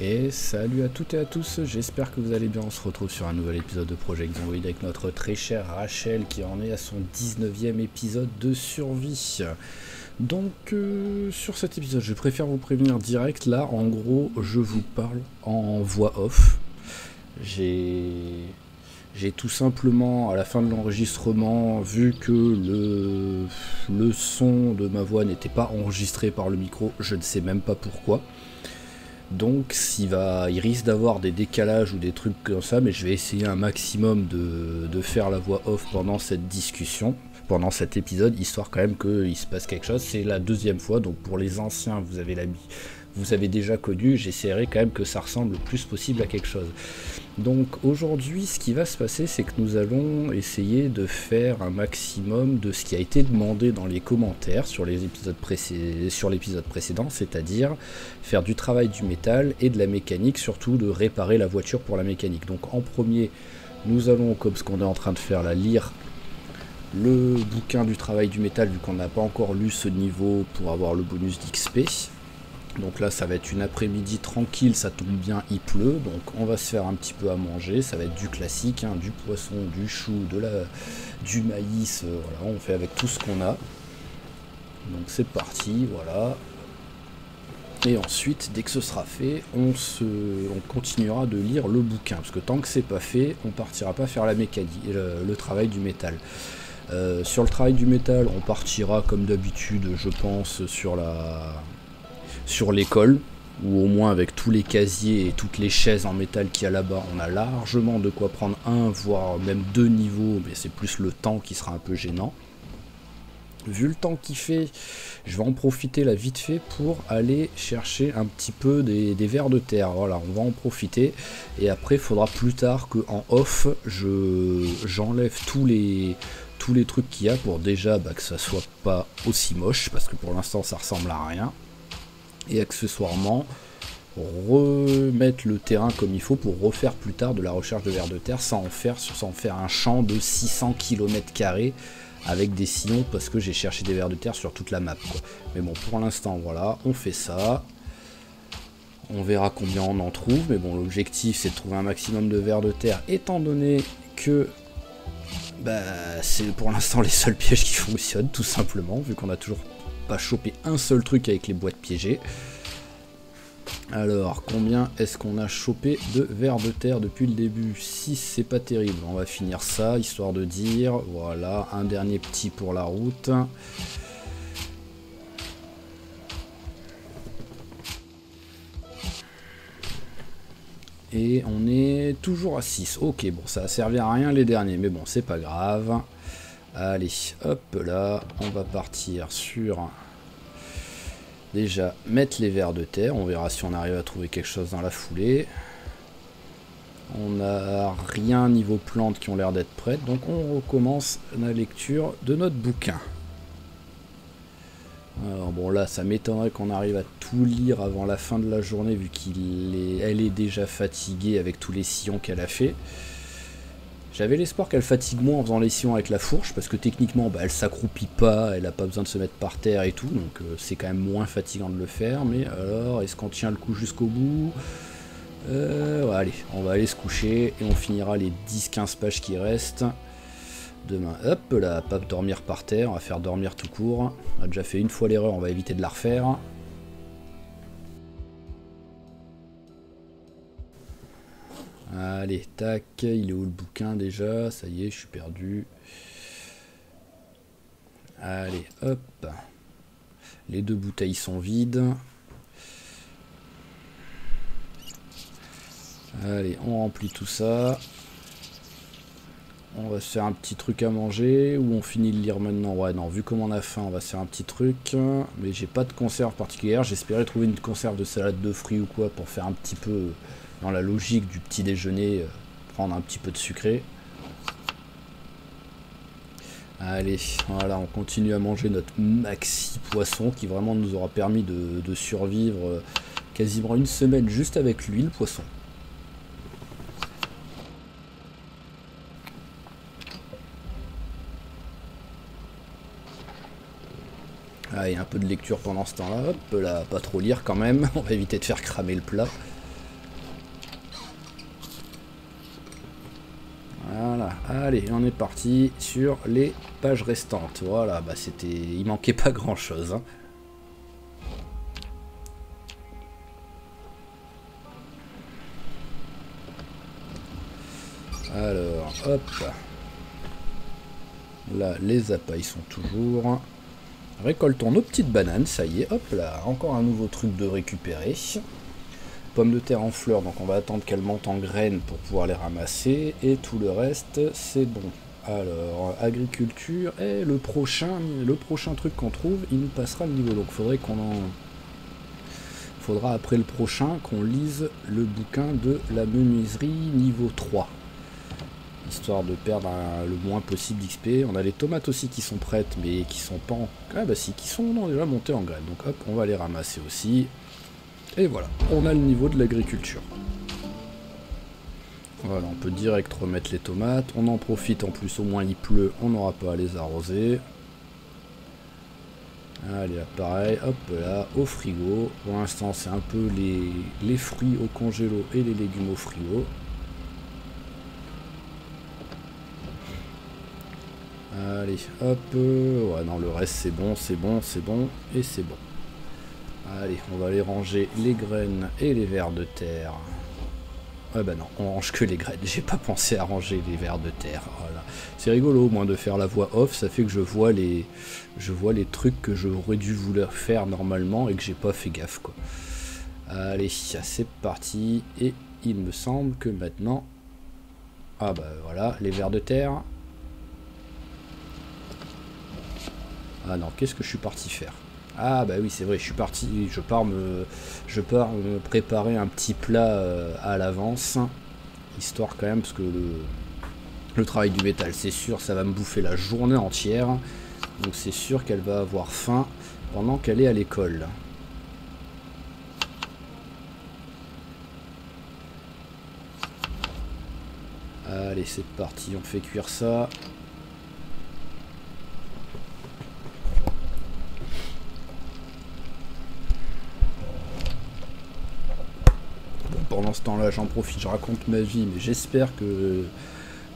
Et salut à toutes et à tous, j'espère que vous allez bien. On se retrouve sur un nouvel épisode de Project Zomboid avec notre très chère Rachel qui en est à son 19e épisode de survie. Donc sur cet épisode, je préfère vous prévenir direct, là en gros je vous parle en voix off. J'ai tout simplement, à la fin de l'enregistrement, vu que le son de ma voix n'était pas enregistré par le micro, je ne sais même pas pourquoi. Donc il risque d'avoir des décalages ou des trucs comme ça, mais je vais essayer un maximum de faire la voix off pendant cette discussion, pendant cet épisode, histoire quand même qu'il se passe quelque chose. C'est la deuxième fois, donc pour les anciens, vous avez déjà connu, j'essaierai quand même que ça ressemble le plus possible à quelque chose. Donc aujourd'hui, ce qui va se passer, c'est que nous allons essayer de faire un maximum de ce qui a été demandé dans les commentaires sur l'épisode précédent, c'est-à-dire faire du travail du métal et de la mécanique, surtout de réparer la voiture pour la mécanique. Donc en premier, nous allons, comme ce qu'on est en train de faire là, lire le bouquin du travail du métal, vu qu'on n'a pas encore lu ce niveau pour avoir le bonus d'XP. Donc là ça va être une après-midi tranquille, ça tombe bien, il pleut, donc on va se faire un petit peu à manger, ça va être du classique, hein, du poisson, du chou, du maïs, voilà, on fait avec tout ce qu'on a. Donc c'est parti, voilà. Et ensuite, dès que ce sera fait, on continuera de lire le bouquin, parce que tant que c'est pas fait, on partira pas faire la mécanique, le travail du métal. Sur le travail du métal, on partira comme d'habitude, je pense, sur l'école, ou au moins avec tous les casiers et toutes les chaises en métal qu'il y a là-bas, on a largement de quoi prendre un, voire même deux niveaux, mais c'est plus le temps qui sera un peu gênant. Vu le temps qu'il fait, je vais en profiter là vite fait pour aller chercher un petit peu des vers de terre. Voilà, on va en profiter, et après il faudra plus tard qu'en off, j'enlève tous les trucs qu'il y a pour déjà que ça soit pas aussi moche, parce que pour l'instant ça ressemble à rien. Et accessoirement remettre le terrain comme il faut pour refaire plus tard de la recherche de vers de terre sans en faire un champ de 600 km² avec des sillons, parce que j'ai cherché des vers de terre sur toute la map, quoi. Mais bon, pour l'instant voilà, on fait ça, on verra combien on en trouve, mais bon, l'objectif c'est de trouver un maximum de vers de terre, étant donné que c'est pour l'instant les seuls pièges qui fonctionnent, tout simplement, vu qu'on a toujours pas chopé un seul truc avec les boîtes piégées. Alors, combien est-ce qu'on a chopé de vers de terre depuis le début? 6, c'est pas terrible. On va finir ça, histoire de dire. Voilà, un dernier petit pour la route. Et on est toujours à 6. Ok, bon, ça a servi à rien les derniers, mais bon, c'est pas grave. Allez, hop là, on va partir sur... Déjà, mettre les vers de terre, on verra si on arrive à trouver quelque chose dans la foulée. On n'a rien niveau plantes qui ont l'air d'être prêtes, donc on recommence la lecture de notre bouquin. Alors bon, là ça m'étonnerait qu'on arrive à tout lire avant la fin de la journée, vu qu'elle est déjà fatiguée avec tous les sillons qu'elle a fait. J'avais l'espoir qu'elle fatigue moins en faisant les sillons avec la fourche, parce que techniquement elle s'accroupit pas, elle a pas besoin de se mettre par terre et tout, donc c'est quand même moins fatigant de le faire. Mais alors, est-ce qu'on tient le coup jusqu'au bout? Ouais, allez, on va aller se coucher et on finira les 10-15 pages qui restent demain. Hop là, pas dormir par terre, on va faire dormir tout court. On a déjà fait une fois l'erreur, on va éviter de la refaire. Allez, tac, il est où le bouquin déjà? Ça y est, je suis perdu. Allez, hop. Les deux bouteilles sont vides. Allez, on remplit tout ça. On va se faire un petit truc à manger, ou on finit de lire maintenant? Ouais, non, vu comme on a faim, on va se faire un petit truc. Mais j'ai pas de conserve particulière, j'espérais trouver une conserve de salade de fruits ou quoi, pour faire un petit peu... dans la logique du petit déjeuner, prendre un petit peu de sucré. Allez, voilà, on continue à manger notre maxi poisson qui vraiment nous aura permis de survivre quasiment une semaine juste avec lui, le poisson. Ah, il y a un peu de lecture pendant ce temps-là. Hop là, pas trop lire quand même. On va éviter de faire cramer le plat. Voilà, allez, on est parti sur les pages restantes. Voilà, bah c'était, il manquait pas grand-chose. Hein. Alors, hop. Là, les appâts, ils sont toujours. Récoltons nos petites bananes, ça y est. Hop là, encore un nouveau truc de récupérer. Pommes de terre en fleurs, donc on va attendre qu'elles montent en graines pour pouvoir les ramasser. Et tout le reste, c'est bon. Alors, agriculture, et le prochain truc qu'on trouve, il nous passera le niveau. Donc faudra après le prochain qu'on lise le bouquin de la menuiserie niveau 3. Histoire de perdre le moins possible d'XP. On a les tomates aussi qui sont prêtes, mais qui sont pas en... Ah bah si, qui sont déjà montées en graines. Donc hop, on va les ramasser aussi. Et voilà, on a le niveau de l'agriculture. Voilà, on peut direct remettre les tomates. On en profite, en plus au moins il pleut, on n'aura pas à les arroser. Allez, là, pareil, hop là, au frigo. Pour l'instant, c'est un peu les fruits au congélo et les légumes au frigo. Allez, hop, ouais, non, le reste c'est bon, c'est bon, c'est bon, et c'est bon. Allez, on va aller ranger les graines et les vers de terre. Ouais bah non, on range que les graines, j'ai pas pensé à ranger les vers de terre, voilà. C'est rigolo au moins de faire la voix off, ça fait que je vois les trucs que j'aurais dû vouloir faire normalement et que j'ai pas fait gaffe quoi. Allez, c'est parti, et il me semble que maintenant... Ah bah voilà, les vers de terre... Ah non, qu'est-ce que je suis parti faire? Ah bah oui, c'est vrai, je suis parti, je pars me préparer un petit plat à l'avance, histoire quand même, parce que le travail du métal, c'est sûr, ça va me bouffer la journée entière, donc c'est sûr qu'elle va avoir faim pendant qu'elle est à l'école. Allez, c'est parti, on fait cuire ça. Pendant ce temps-là, j'en profite, je raconte ma vie, mais j'espère que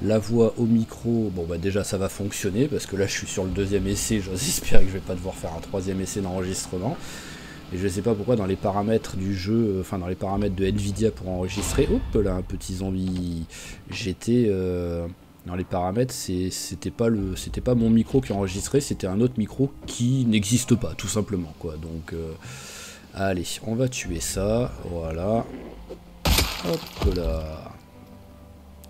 la voix au micro, bon bah déjà ça va fonctionner, parce que là je suis sur le deuxième essai, j'espère que je vais pas devoir faire un troisième essai d'enregistrement. Et je sais pas pourquoi dans les paramètres du jeu, enfin dans les paramètres de Nvidia pour enregistrer, hop là, un petit zombie GT, dans les paramètres, c'était pas mon micro qui enregistrait, c'était un autre micro qui n'existe pas, tout simplement, quoi. Donc, allez, on va tuer ça, voilà. Hop là.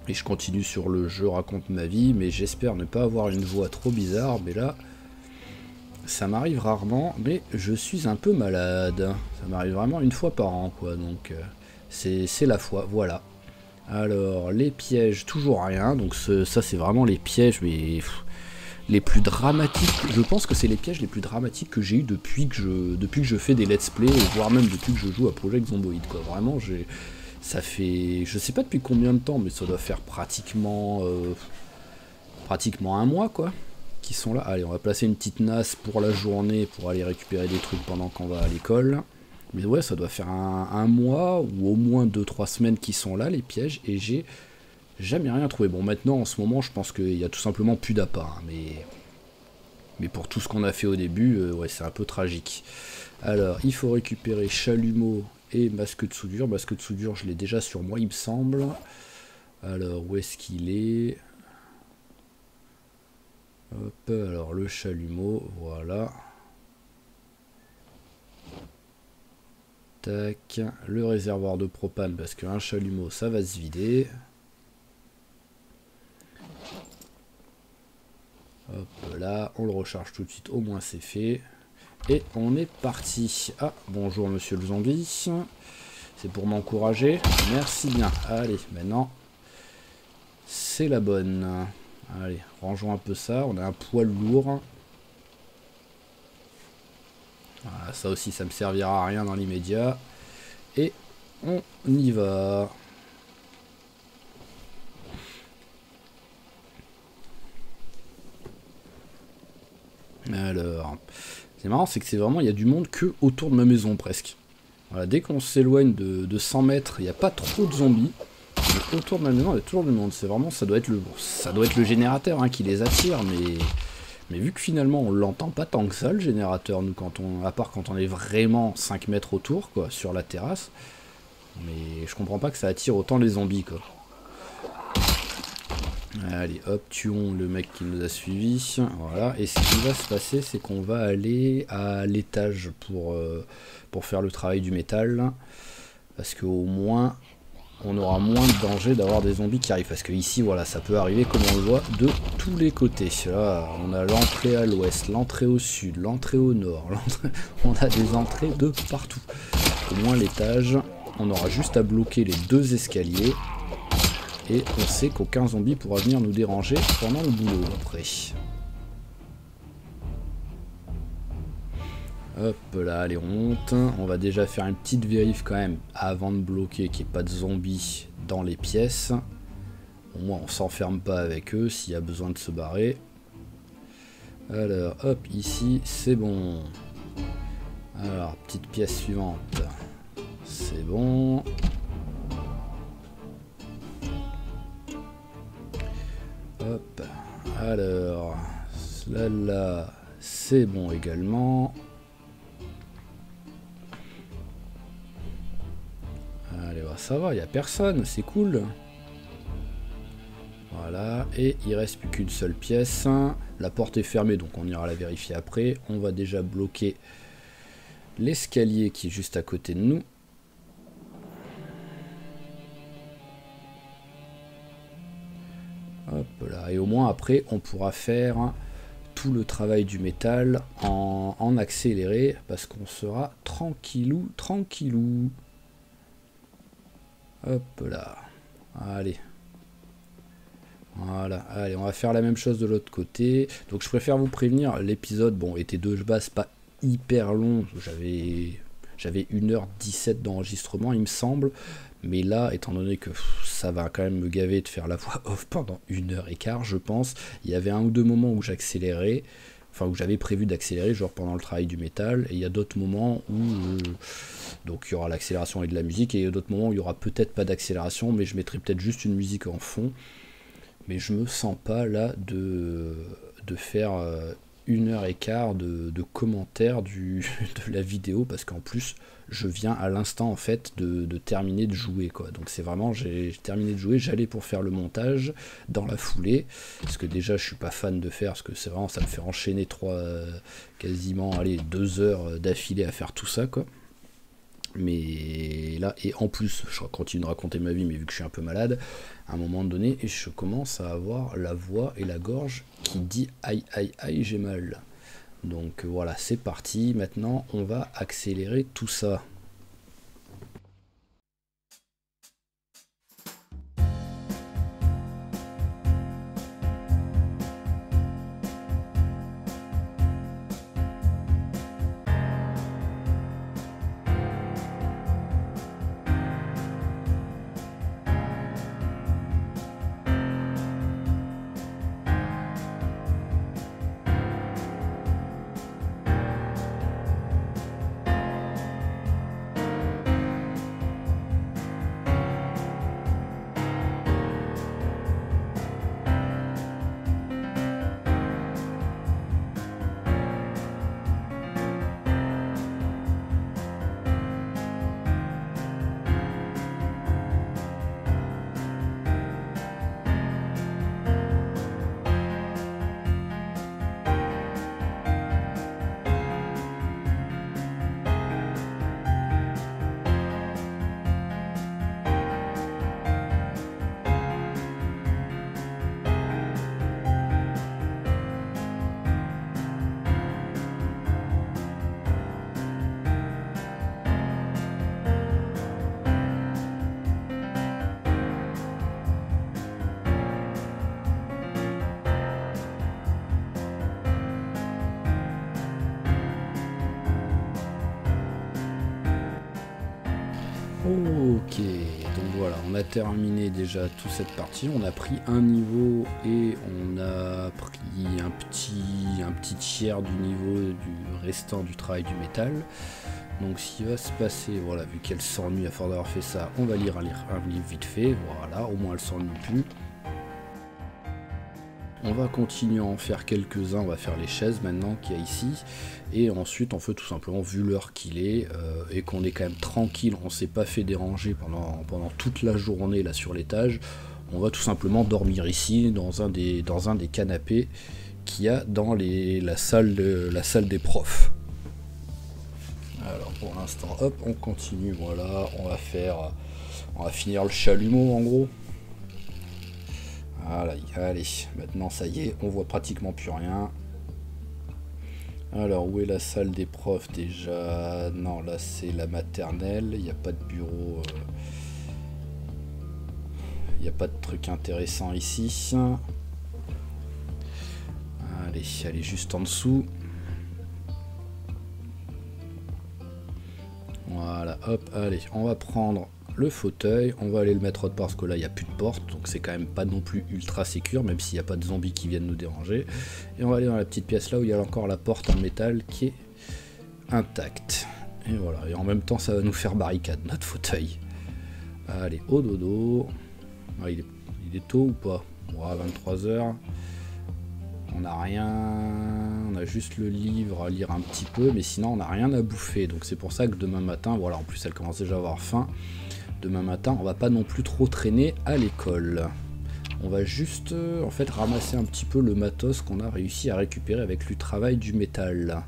Et je continue sur le jeu, raconte ma vie, mais j'espère ne pas avoir une voix trop bizarre, mais là, ça m'arrive rarement, mais je suis un peu malade. Ça m'arrive vraiment une fois par an, quoi, donc c'est la fois, voilà. Alors, les pièges, toujours rien, donc ça c'est vraiment les pièges, mais les plus dramatiques, je pense que c'est les pièges les plus dramatiques que j'ai eu depuis que je fais des let's play, voire même depuis que je joue à Project Zomboid, quoi. Vraiment, ça fait, je sais pas depuis combien de temps, mais ça doit faire pratiquement un mois, quoi, qui sont là. Allez, on va placer une petite nasse pour la journée, pour aller récupérer des trucs pendant qu'on va à l'école. Mais ouais, ça doit faire un mois, ou au moins 2-3 semaines qui sont là, les pièges, et j'ai jamais rien trouvé. Bon, maintenant, en ce moment, je pense qu'il y a tout simplement plus d'appât, hein, mais pour tout ce qu'on a fait au début, ouais, c'est un peu tragique. Alors, il faut récupérer chalumeau et masque de soudure. Masque de soudure, je l'ai déjà sur moi, il me semble. Alors, où est-ce qu'il est? Hop, alors le chalumeau, voilà. Tac, le réservoir de propane, parce qu'un chalumeau, ça va se vider. Hop là, on le recharge tout de suite, au moins c'est fait. Et on est parti. Ah, bonjour monsieur le zombie. C'est pour m'encourager. Merci bien. Allez, maintenant, c'est la bonne. Allez, rangeons un peu ça. On a un poil lourd. Voilà, ça aussi, ça me servira à rien dans l'immédiat. Et on y va. Alors, c'est marrant, c'est que c'est vraiment, il y a du monde que autour de ma maison presque. Voilà, dès qu'on s'éloigne de 100 mètres, il n'y a pas trop de zombies. Mais autour de ma maison, il y a toujours du monde. C'est vraiment, ça doit être le générateur hein, qui les attire, mais vu que finalement on l'entend pas tant que ça le générateur, nous à part quand on est vraiment 5 mètres autour, quoi, sur la terrasse. Mais je comprends pas que ça attire autant les zombies, quoi. Allez, hop, tuons le mec qui nous a suivis. Voilà, et ce qui va se passer, c'est qu'on va aller à l'étage pour faire le travail du métal. Parce qu'au moins, on aura moins de danger d'avoir des zombies qui arrivent. Parce que ici, voilà, ça peut arriver, comme on le voit, de tous les côtés. Là, on a l'entrée à l'ouest, l'entrée au sud, l'entrée au nord. On a des entrées de partout. Au moins, l'étage, on aura juste à bloquer les 2 escaliers. Et on sait qu'aucun zombie pourra venir nous déranger pendant le boulot après. Hop là, allez, on monte. On va déjà faire une petite vérif quand même avant de bloquer qu'il n'y ait pas de zombies dans les pièces. Au moins on s'enferme pas avec eux s'il y a besoin de se barrer. Alors hop, ici c'est bon. Alors, petite pièce suivante. C'est bon. Hop, alors, là, c'est bon également. Allez, bah, ça va, il n'y a personne, c'est cool. Voilà, et il reste plus qu'une seule pièce. La porte est fermée, donc on ira la vérifier après. On va déjà bloquer l'escalier qui est juste à côté de nous. Hop là, et au moins après on pourra faire tout le travail du métal en accéléré parce qu'on sera tranquillou. Hop là, allez. Voilà, allez, on va faire la même chose de l'autre côté. Donc je préfère vous prévenir, l'épisode, bon, était de base pas hyper long. J'avais 1h17 d'enregistrement, il me semble. Mais là, étant donné que ça va quand même me gaver de faire la voix off pendant 1h15, je pense, il y avait 1 ou 2 moments où j'accélérais, enfin où j'avais prévu d'accélérer, genre pendant le travail du métal, et il y a d'autres moments où donc il y aura l'accélération et de la musique, et il y a d'autres moments où il y aura peut-être pas d'accélération, mais je mettrai peut-être juste une musique en fond. Mais je me sens pas là de faire 1h15 de commentaires de la vidéo, parce qu'en plus je viens à l'instant en fait de terminer de jouer, quoi. Donc c'est vraiment, j'ai terminé de jouer, j'allais pour faire le montage dans la foulée, parce que déjà je suis pas fan de faire, parce que c'est vraiment, ça me fait enchaîner quasiment 2 heures d'affilée à faire tout ça, quoi. Mais là, et en plus, je continue de raconter ma vie, mais vu que je suis un peu malade, à un moment donné, et je commence à avoir la voix et la gorge qui dit aïe aïe aïe, j'ai mal. Donc voilà, c'est parti. Maintenant, on va accélérer tout ça. Ok, donc voilà, on a terminé déjà toute cette partie, on a pris un niveau et on a pris un petit tiers du niveau du restant du travail du métal. Donc ce qui va se passer, voilà, vu qu'elle s'ennuie à force d'avoir fait ça, on va lire un livre vite fait, voilà, au moins elle s'ennuie plus. On va continuer à en faire quelques-uns, on va faire les chaises maintenant qu'il y a ici, et ensuite on fait tout simplement, vu l'heure qu'il est, et qu'on est quand même tranquille, on s'est pas fait déranger pendant toute la journée là sur l'étage, on va tout simplement dormir ici, dans un des canapés qu'il y a dans la salle des profs. Alors pour l'instant, hop, on continue, voilà, on va finir le chalumeau en gros. Voilà, allez, maintenant ça y est, on voit pratiquement plus rien. Alors, où est la salle des profs déjà? Non, là c'est la maternelle, il n'y a pas de bureau. Il n'y a pas de truc intéressant ici. Allez, elle est juste en dessous. Voilà, hop, allez, on va prendre le fauteuil, on va aller le mettre autre part parce que là il n'y a plus de porte, donc c'est quand même pas non plus ultra sécure, même s'il n'y a pas de zombies qui viennent nous déranger. Et on va aller dans la petite pièce là où il y a encore la porte en métal qui est intacte. Et voilà, et en même temps ça va nous faire barricade notre fauteuil. Allez, au dodo. Ah, il est tôt ou pas? Bon, à 23h. On n'a rien, on a juste le livre à lire un petit peu, mais sinon on n'a rien à bouffer. Donc c'est pour ça que demain matin, voilà, en plus elle commence déjà à avoir faim. Demain matin, on va pas non plus trop traîner à l'école. On va juste en fait ramasser un petit peu le matos qu'on a réussi à récupérer avec le travail du métal.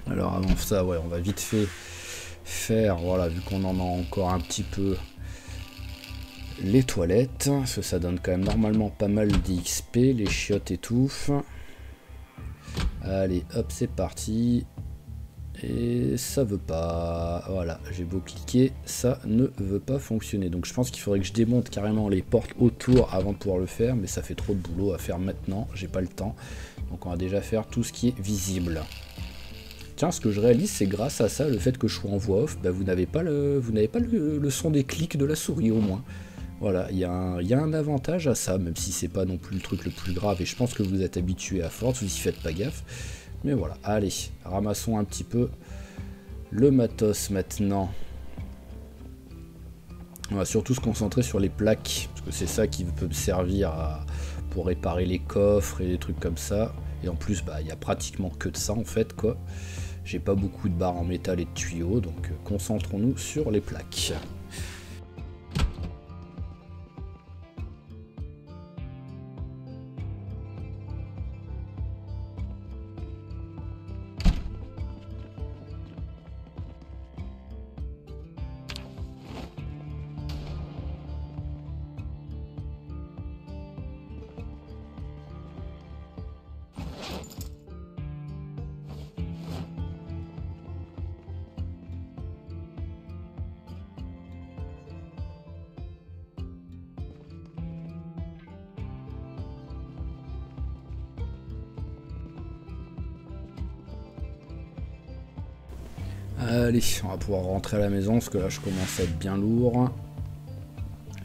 Alors avant ça, ouais, on va vite fait faire, voilà, vu qu'on en a encore un petit peu, les toilettes, parce que ça donne quand même normalement pas mal d'XP, les chiottes étouffent. Allez, hop, c'est parti. Et ça veut pas, voilà, j'ai beau cliquer, ça ne veut pas fonctionner. Donc je pense qu'il faudrait que je démonte carrément les portes autour avant de pouvoir le faire, mais ça fait trop de boulot à faire maintenant, j'ai pas le temps. Donc on va déjà faire tout ce qui est visible. Tiens, ce que je réalise, c'est grâce à ça, le fait que je sois en voix off, bah, vous n'avez pas le son des clics de la souris au moins. Voilà, il y a un avantage à ça, même si c'est pas non plus le truc le plus grave, et je pense que vous êtes habitué à force, vous y faites pas gaffe. Mais voilà, allez, ramassons un petit peu le matos maintenant. On va surtout se concentrer sur les plaques, parce que c'est ça qui peut me servir pour réparer les coffres et des trucs comme ça. Et en plus, bah, il y a pratiquement que de ça en fait, quoi. J'ai pas beaucoup de barres en métal et de tuyaux, donc concentrons-nous sur les plaques. Allez, on va pouvoir rentrer à la maison parce que là je commence à être bien lourd.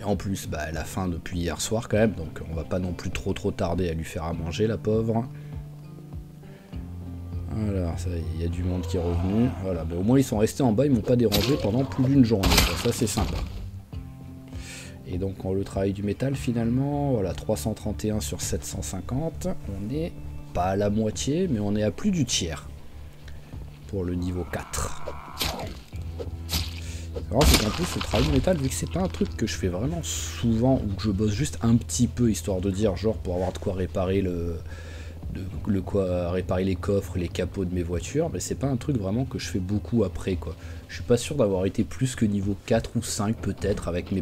Et en plus, bah, elle a faim depuis hier soir quand même, donc on va pas non plus trop tarder à lui faire à manger, la pauvre. Voilà, il y a du monde qui est revenu. Voilà, bah, au moins ils sont restés en bas, ils m'ont pas dérangé pendant plus d'une journée. Ça c'est sympa. Et donc le travail du métal finalement, voilà, 331 sur 750. On est pas à la moitié, mais on est à plus du tiers. Pour le niveau 4. C'est qu'en plus le travail du métal, vu que c'est pas un truc que je fais vraiment souvent ou que je bosse juste un petit peu histoire de dire genre pour avoir de quoi réparer réparer les coffres, les capots de mes voitures, mais c'est pas un truc vraiment que je fais beaucoup après quoi. Je suis pas sûr d'avoir été plus que niveau 4 ou 5 peut-être avec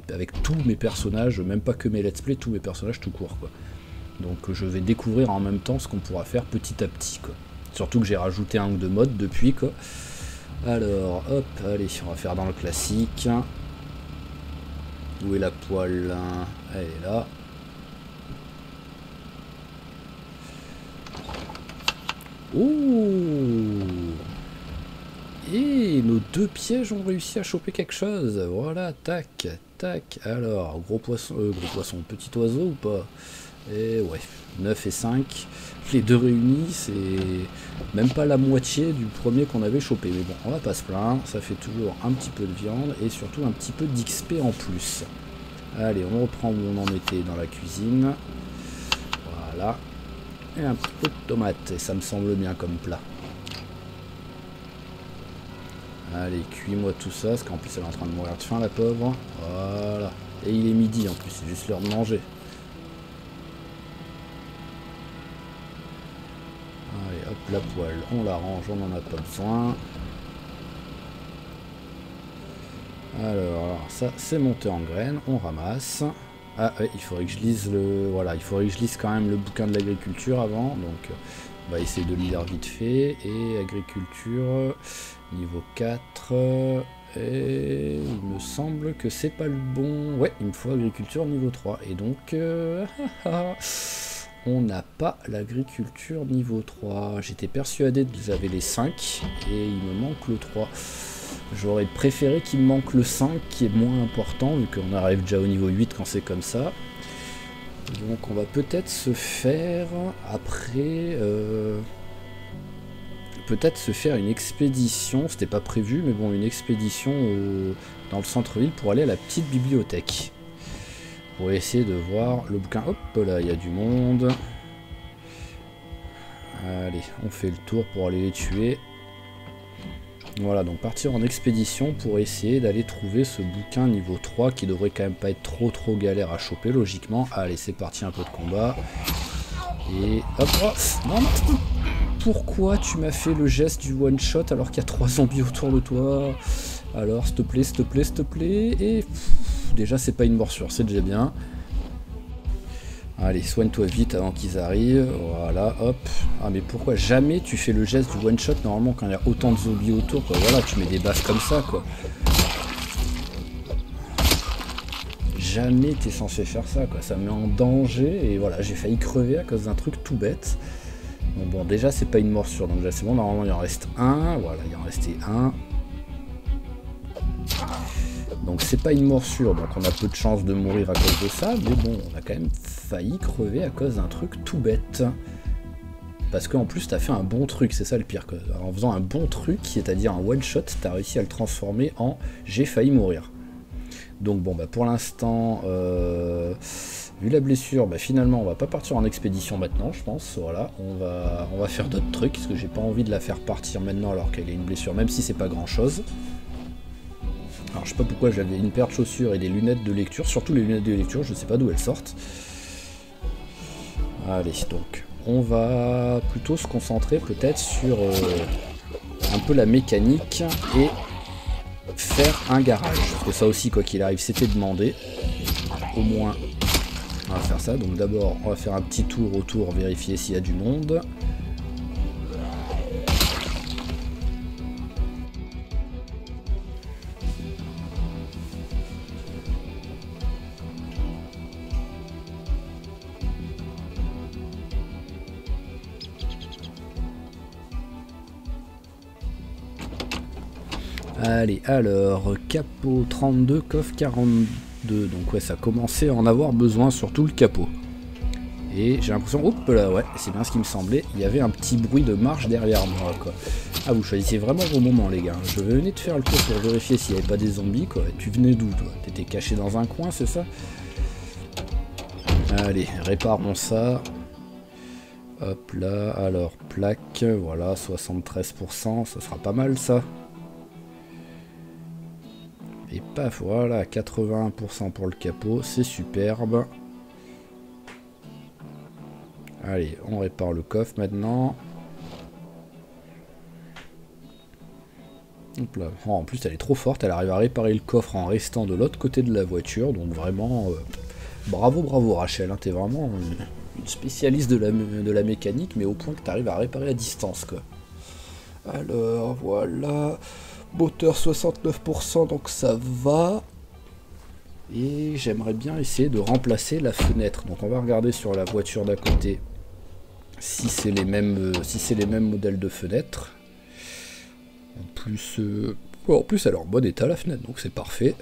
tous mes personnages, même pas que mes let's play, tous mes personnages tout court quoi. Donc je vais découvrir en même temps ce qu'on pourra faire petit à petit quoi. Surtout que j'ai rajouté un ou deux modes depuis quoi. Alors, hop, allez, on va faire dans le classique. Où est la poêle? Elle est là. Ouh! Et nos deux pièges ont réussi à choper quelque chose. Voilà, tac, tac. Alors, gros poisson, petit oiseau ou pas? Et ouais, 9 et 5. Les deux réunis, c'est même pas la moitié du premier qu'on avait chopé. Mais bon, on va pas se plaindre. Ça fait toujours un petit peu de viande et surtout un petit peu d'XP en plus. Allez, on reprend où on en était dans la cuisine. Voilà. Et un petit peu de tomate. Et ça me semble bien comme plat. Allez, cuis-moi tout ça, parce qu'en plus elle est en train de mourir de faim, la pauvre. Voilà. Et il est midi en plus, c'est juste l'heure de manger. Allez, hop, la poêle, on la range, on n'en a pas besoin. Alors ça, c'est monté en graines, on ramasse. Ah ouais, il faudrait que je lise le... Voilà, il faudrait que je lise quand même le bouquin de l'agriculture avant, donc... On va essayer de le lire vite fait. Et agriculture, niveau 4. Et il me semble que c'est pas le bon... Ouais, il me faut agriculture niveau 3. Et donc, on n'a pas l'agriculture niveau 3. J'étais persuadé que j'avais les 5. Et il me manque le 3. J'aurais préféré qu'il me manque le 5, qui est moins important, vu qu'on arrive déjà au niveau 8 quand c'est comme ça. Donc on va peut-être se faire après peut-être se faire une expédition, c'était pas prévu mais bon, une expédition dans le centre-ville pour aller à la petite bibliothèque pour essayer de voir le bouquin. Hop là, il y a du monde. Allez, on fait le tour pour aller les tuer. Voilà, donc partir en expédition pour essayer d'aller trouver ce bouquin niveau 3 qui devrait quand même pas être trop galère à choper logiquement. Allez, c'est parti, un peu de combat. Et hop, oh, non, non. Pourquoi tu m'as fait le geste du one shot alors qu'il y a 3 zombies autour de toi? Alors, s'il te plaît, s'il te plaît, s'il te plaît. Et déjà, c'est pas une morsure, c'est déjà bien. Allez, soigne-toi vite avant qu'ils arrivent. Voilà, hop. Ah, mais pourquoi jamais tu fais le geste du one shot normalement quand il y a autant de zombies autour, quoi. Voilà, tu mets des baffes comme ça, quoi. Jamais t'es censé faire ça, quoi. Ça me met en danger et voilà, j'ai failli crever à cause d'un truc tout bête. Bon, déjà, c'est pas une morsure, donc déjà c'est bon. Normalement, il en reste un. Voilà, il en restait un. Donc c'est pas une morsure, donc on a peu de chances de mourir à cause de ça, mais bon, on a quand même failli crever à cause d'un truc tout bête. Parce qu'en plus t'as fait un bon truc, c'est ça le pire. En faisant un bon truc, c'est-à-dire un one shot, t'as réussi à le transformer en j'ai failli mourir. Donc bon, bah pour l'instant, vu la blessure, bah finalement on va pas partir en expédition maintenant, je pense. Voilà, on va faire d'autres trucs, parce que j'ai pas envie de la faire partir maintenant alors qu'elle a une blessure, même si c'est pas grand-chose. Alors je sais pas pourquoi j'avais une paire de chaussures et des lunettes de lecture, surtout les lunettes de lecture, je sais pas d'où elles sortent. Allez, donc on va plutôt se concentrer peut-être sur un peu la mécanique et faire un garage. Parce que ça aussi, quoi qu'il arrive, c'était demandé. Au moins, on va faire ça. Donc d'abord, on va faire un petit tour autour, vérifier s'il y a du monde. Allez, alors, capot 32, coffre 42. Donc ouais, ça commençait à en avoir besoin, surtout le capot. Et j'ai l'impression, hop là, ouais, c'est bien ce qui me semblait, il y avait un petit bruit de marche derrière moi, quoi. Ah, vous choisissez vraiment vos moments, les gars. Je venais de faire le tour pour vérifier s'il n'y avait pas des zombies, quoi. Tu venais d'où, toi? T'étais caché dans un coin, c'est ça? Allez, réparons ça. Hop là, alors, plaque, voilà, 73%, ça sera pas mal, ça. Et paf, voilà, 81% pour le capot, c'est superbe. Allez, on répare le coffre maintenant. Hop là. Oh, en plus, elle est trop forte, elle arrive à réparer le coffre en restant de l'autre côté de la voiture, donc vraiment, bravo, bravo Rachel, hein, t'es vraiment une spécialiste de la mécanique, mais au point que t'arrives à réparer à distance, quoi. Alors, voilà. Moteur 69%, donc ça va. Et j'aimerais bien essayer de remplacer la fenêtre. Donc on va regarder sur la voiture d'à côté si c'est les mêmes modèles de fenêtres. En plus, elle est en bon état la fenêtre, donc c'est parfait.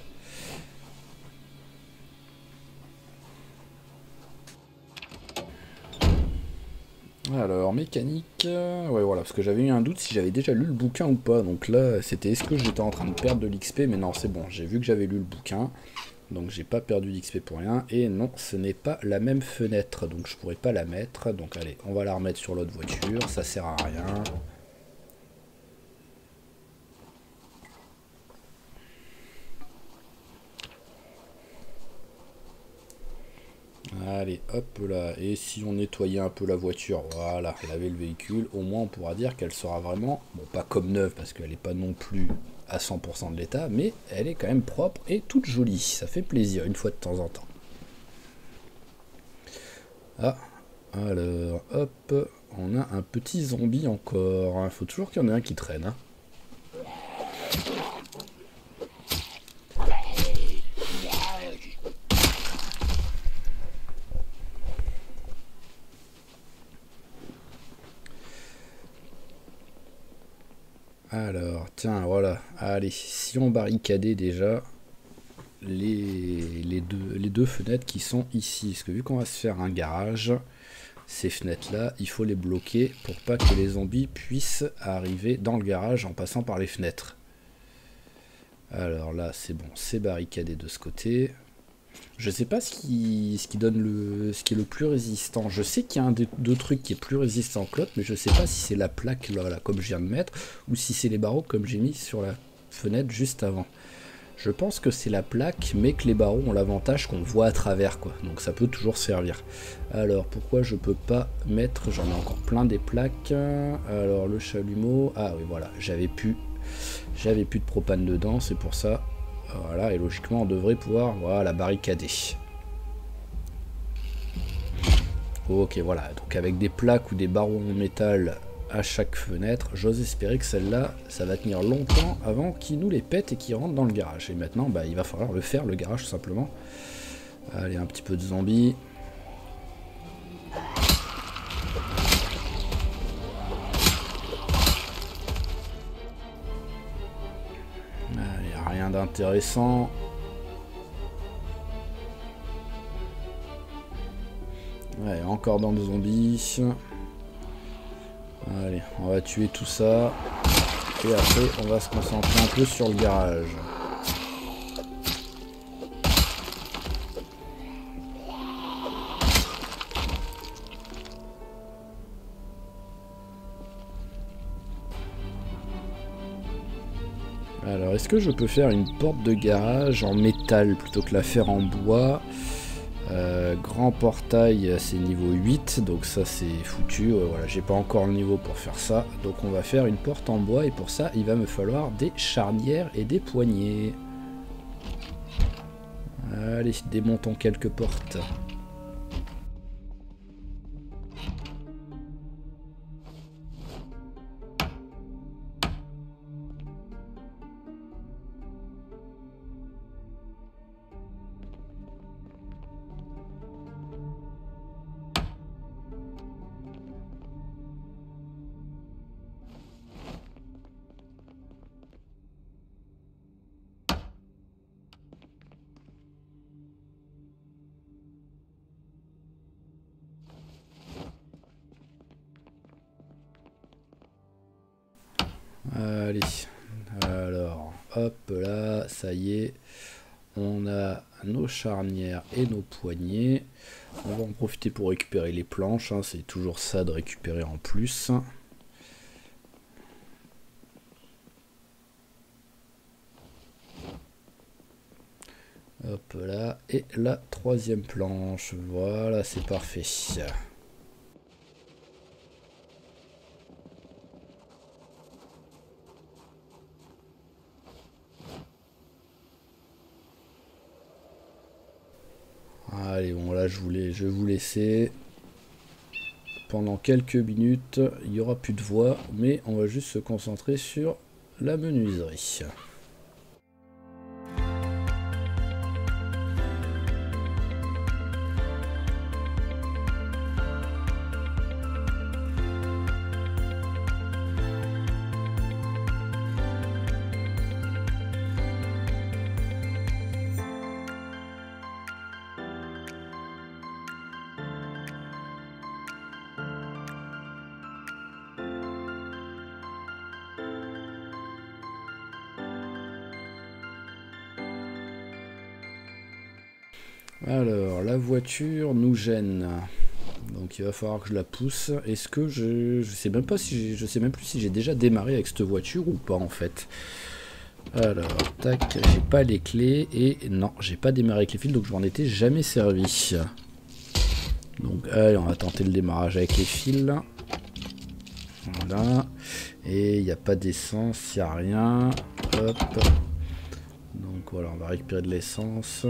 Alors, mécanique... Ouais, voilà, parce que j'avais eu un doute si j'avais déjà lu le bouquin ou pas. Donc là, c'était est-ce que j'étais en train de perdre de l'XP, mais non, c'est bon, j'ai vu que j'avais lu le bouquin. Donc j'ai pas perdu d'XP pour rien. Et non, ce n'est pas la même fenêtre, donc je pourrais pas la mettre. Donc allez, on va la remettre sur l'autre voiture, ça sert à rien. Allez, hop là. Et si on nettoyait un peu la voiture, voilà, laver le véhicule, au moins on pourra dire qu'elle sera vraiment, bon pas comme neuve parce qu'elle n'est pas non plus à 100% de l'état, mais elle est quand même propre et toute jolie. Ça fait plaisir une fois de temps en temps. Ah, alors, hop, on a un petit zombie encore. Il faut toujours qu'il y en ait un qui traîne. Hein. Alors, tiens, voilà. Allez, si on barricadait déjà les deux fenêtres qui sont ici. Parce que vu qu'on va se faire un garage, ces fenêtres-là, il faut les bloquer pour pas que les zombies puissent arriver dans le garage en passant par les fenêtres. Alors là, c'est bon, c'est barricadé de ce côté. Je sais pas ce qui donne ce qui est le plus résistant. Je sais qu'il y a un des deux trucs qui est plus résistant que l'autre, mais je sais pas si c'est la plaque là, comme je viens de mettre, ou si c'est les barreaux comme j'ai mis sur la fenêtre juste avant. Je pense que c'est la plaque, mais que les barreaux ont l'avantage qu'on voit à travers, quoi. Donc ça peut toujours servir. Alors, pourquoi je peux pas mettre... J'en ai encore plein des plaques. Alors, le chalumeau... Ah oui, voilà, j'avais plus de propane dedans, c'est pour ça. Voilà, et logiquement, on devrait pouvoir, voilà, barricader. Ok, voilà, donc avec des plaques ou des barreaux en métal à chaque fenêtre, j'ose espérer que celle-là, ça va tenir longtemps avant qu'ils nous les pètent et qu'ils rentrent dans le garage. Et maintenant, bah, il va falloir le faire, le garage, tout simplement. Allez, un petit peu de zombies. Allez, rien d'intéressant. Ouais, encore dans le zombie. Allez, on va tuer tout ça. Et après, on va se concentrer un peu sur le garage. Alors, est-ce que je peux faire une porte de garage en métal plutôt que la faire en bois? Grand portail, c'est niveau 8, donc ça c'est foutu. Voilà, j'ai pas encore le niveau pour faire ça. Donc on va faire une porte en bois et pour ça, il va me falloir des charnières et des poignées. Allez, démontons quelques portes. Allez, alors, hop là, ça y est, on a nos charnières et nos poignées. On va en profiter pour récupérer les planches, hein, c'est toujours ça de récupérer en plus. Hop là, et la troisième planche, voilà, c'est parfait. Allez, bon là je vais vous laisser pendant quelques minutes, il n'y aura plus de voix, mais on va juste se concentrer sur la menuiserie. Alors, la voiture nous gêne. Donc il va falloir que je la pousse. Est-ce que je sais même pas si je sais même plus si j'ai déjà démarré avec cette voiture ou pas en fait. Alors, tac, j'ai pas les clés et non, j'ai pas démarré avec les fils donc je m'en étais jamais servi. Donc allez, on va tenter le démarrage avec les fils. Voilà. Et il n'y a pas d'essence, il n'y a rien. Hop. Donc voilà, on va récupérer de l'essence.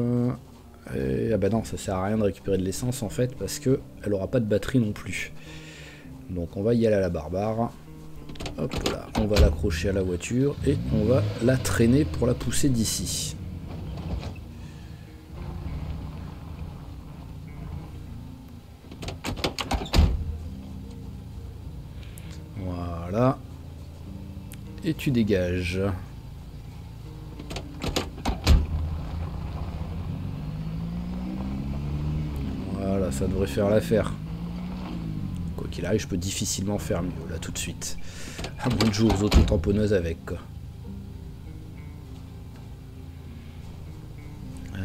Et, ah bah non, ça sert à rien de récupérer de l'essence en fait parce que elle aura pas de batterie non plus. Donc on va y aller à la barbare. Hop là, on va l'accrocher à la voiture et on va la traîner pour la pousser d'ici. Voilà. Et tu dégages. Voilà, ça devrait faire l'affaire. Quoi qu'il arrive, je peux difficilement faire mieux, là, tout de suite. À moins de jouer aux auto-tamponneuses avec, quoi.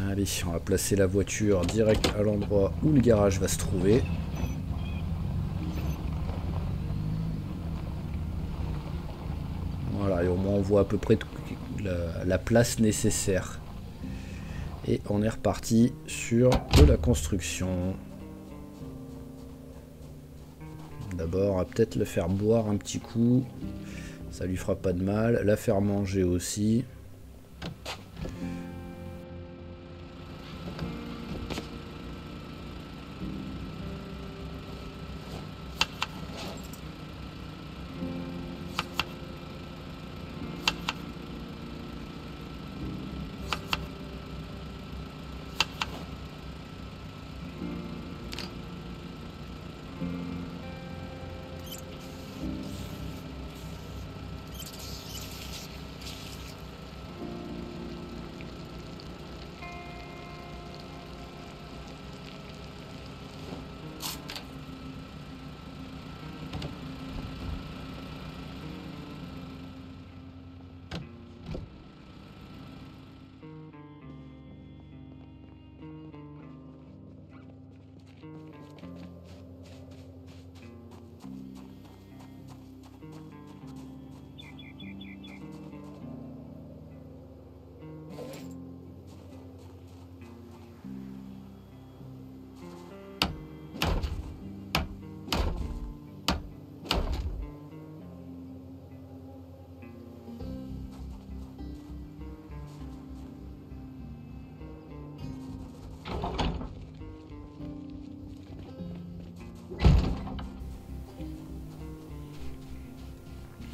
Allez, on va placer la voiture direct à l'endroit où le garage va se trouver. Voilà, et au moins on voit à peu près la place nécessaire. Et on est reparti sur de la construction. D'abord, on va peut-être le faire boire un petit coup. Ça lui fera pas de mal. La faire manger aussi.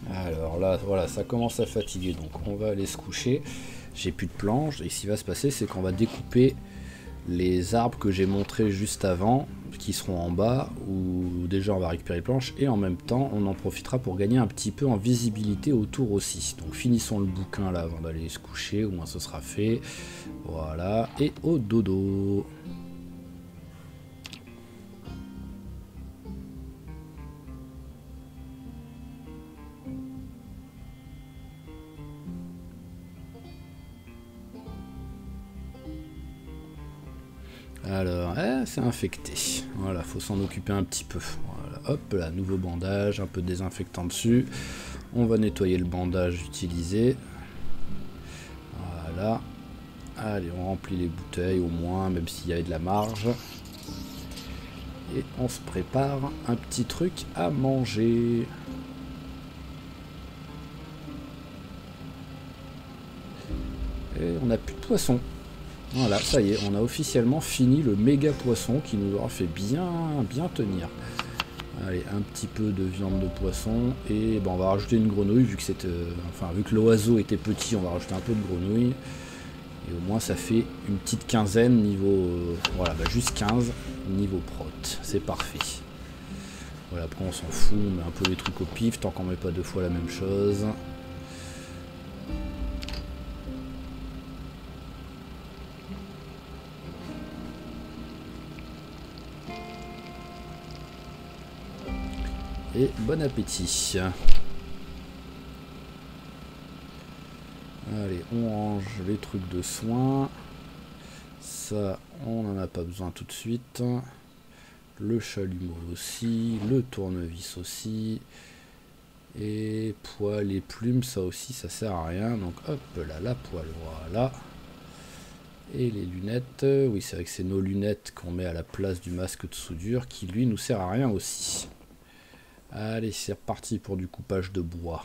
Alors là, voilà, ça commence à fatiguer, donc on va aller se coucher. J'ai plus de planches, et ce qui va se passer, c'est qu'on va découper les arbres que j'ai montrés juste avant, qui seront en bas, où déjà on va récupérer les planches, et en même temps, on en profitera pour gagner un petit peu en visibilité autour aussi. Donc finissons le bouquin là avant d'aller se coucher, au moins ce sera fait. Voilà, et au dodo. Alors, c'est infecté. Voilà, faut s'en occuper un petit peu. Voilà, hop là, nouveau bandage, un peu de désinfectant dessus. On va nettoyer le bandage utilisé. Voilà. Allez, on remplit les bouteilles au moins, même s'il y avait de la marge. Et on se prépare un petit truc à manger. Et on n'a plus de poisson. Voilà, ça y est, on a officiellement fini le méga poisson qui nous aura fait bien tenir. Allez, un petit peu de viande de poisson. Et ben, on va rajouter une grenouille, vu que c'est, enfin, vu que l'oiseau était petit, on va rajouter un peu de grenouille. Et au moins ça fait une petite quinzaine niveau... voilà, bah juste 15 niveau prot. C'est parfait. Voilà, après on s'en fout, on met un peu les trucs au pif, tant qu'on met pas deux fois la même chose. Et bon appétit. Allez, on range les trucs de soins. Ça, on n'en a pas besoin tout de suite. Le chalumeau aussi, le tournevis aussi. Et poils et plumes, ça aussi, ça sert à rien. Donc hop là, la poêle, voilà. Et les lunettes, oui c'est vrai que c'est nos lunettes qu'on met à la place du masque de soudure qui lui nous sert à rien aussi. Allez, c'est reparti pour du coupage de bois.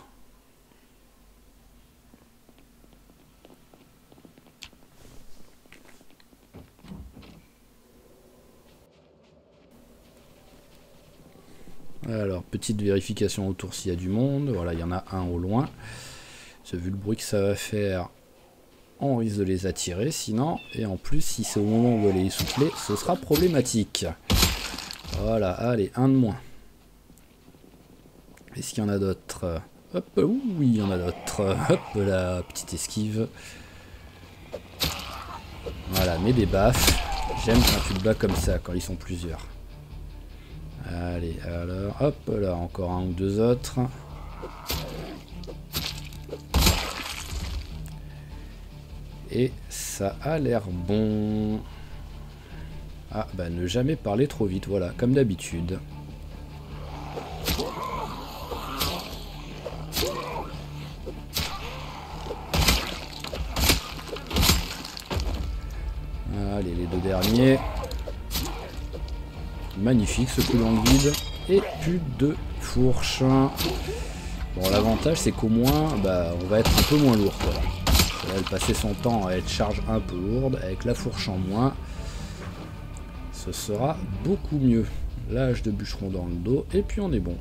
Alors, petite vérification autour s'il y a du monde. Voilà, il y en a un au loin. Vu le bruit que ça va faire, on risque de les attirer sinon. Et en plus, si c'est au moment où elle est essoufflée, ce sera problématique. Voilà, allez, un de moins. Est-ce qu'il y en a d'autres? Hop, oui, il y en a d'autres. Hop, la petite esquive. Voilà, mets des baffes. J'aime quand tu te bats comme ça, quand ils sont plusieurs. Allez, alors, hop, là, encore un ou deux autres. Et ça a l'air bon. Ah, bah ne jamais parler trop vite, voilà, comme d'habitude. Allez, les deux derniers. Magnifique ce coup dans le vide. Et plus de fourche. Bon, l'avantage c'est qu'au moins, bah, on va être un peu moins lourd. Voilà. Elle passer son temps à être charge un peu lourde. Avec la fourche en moins, ce sera beaucoup mieux. L'âge de bûcheron dans le dos. Et puis on est bon.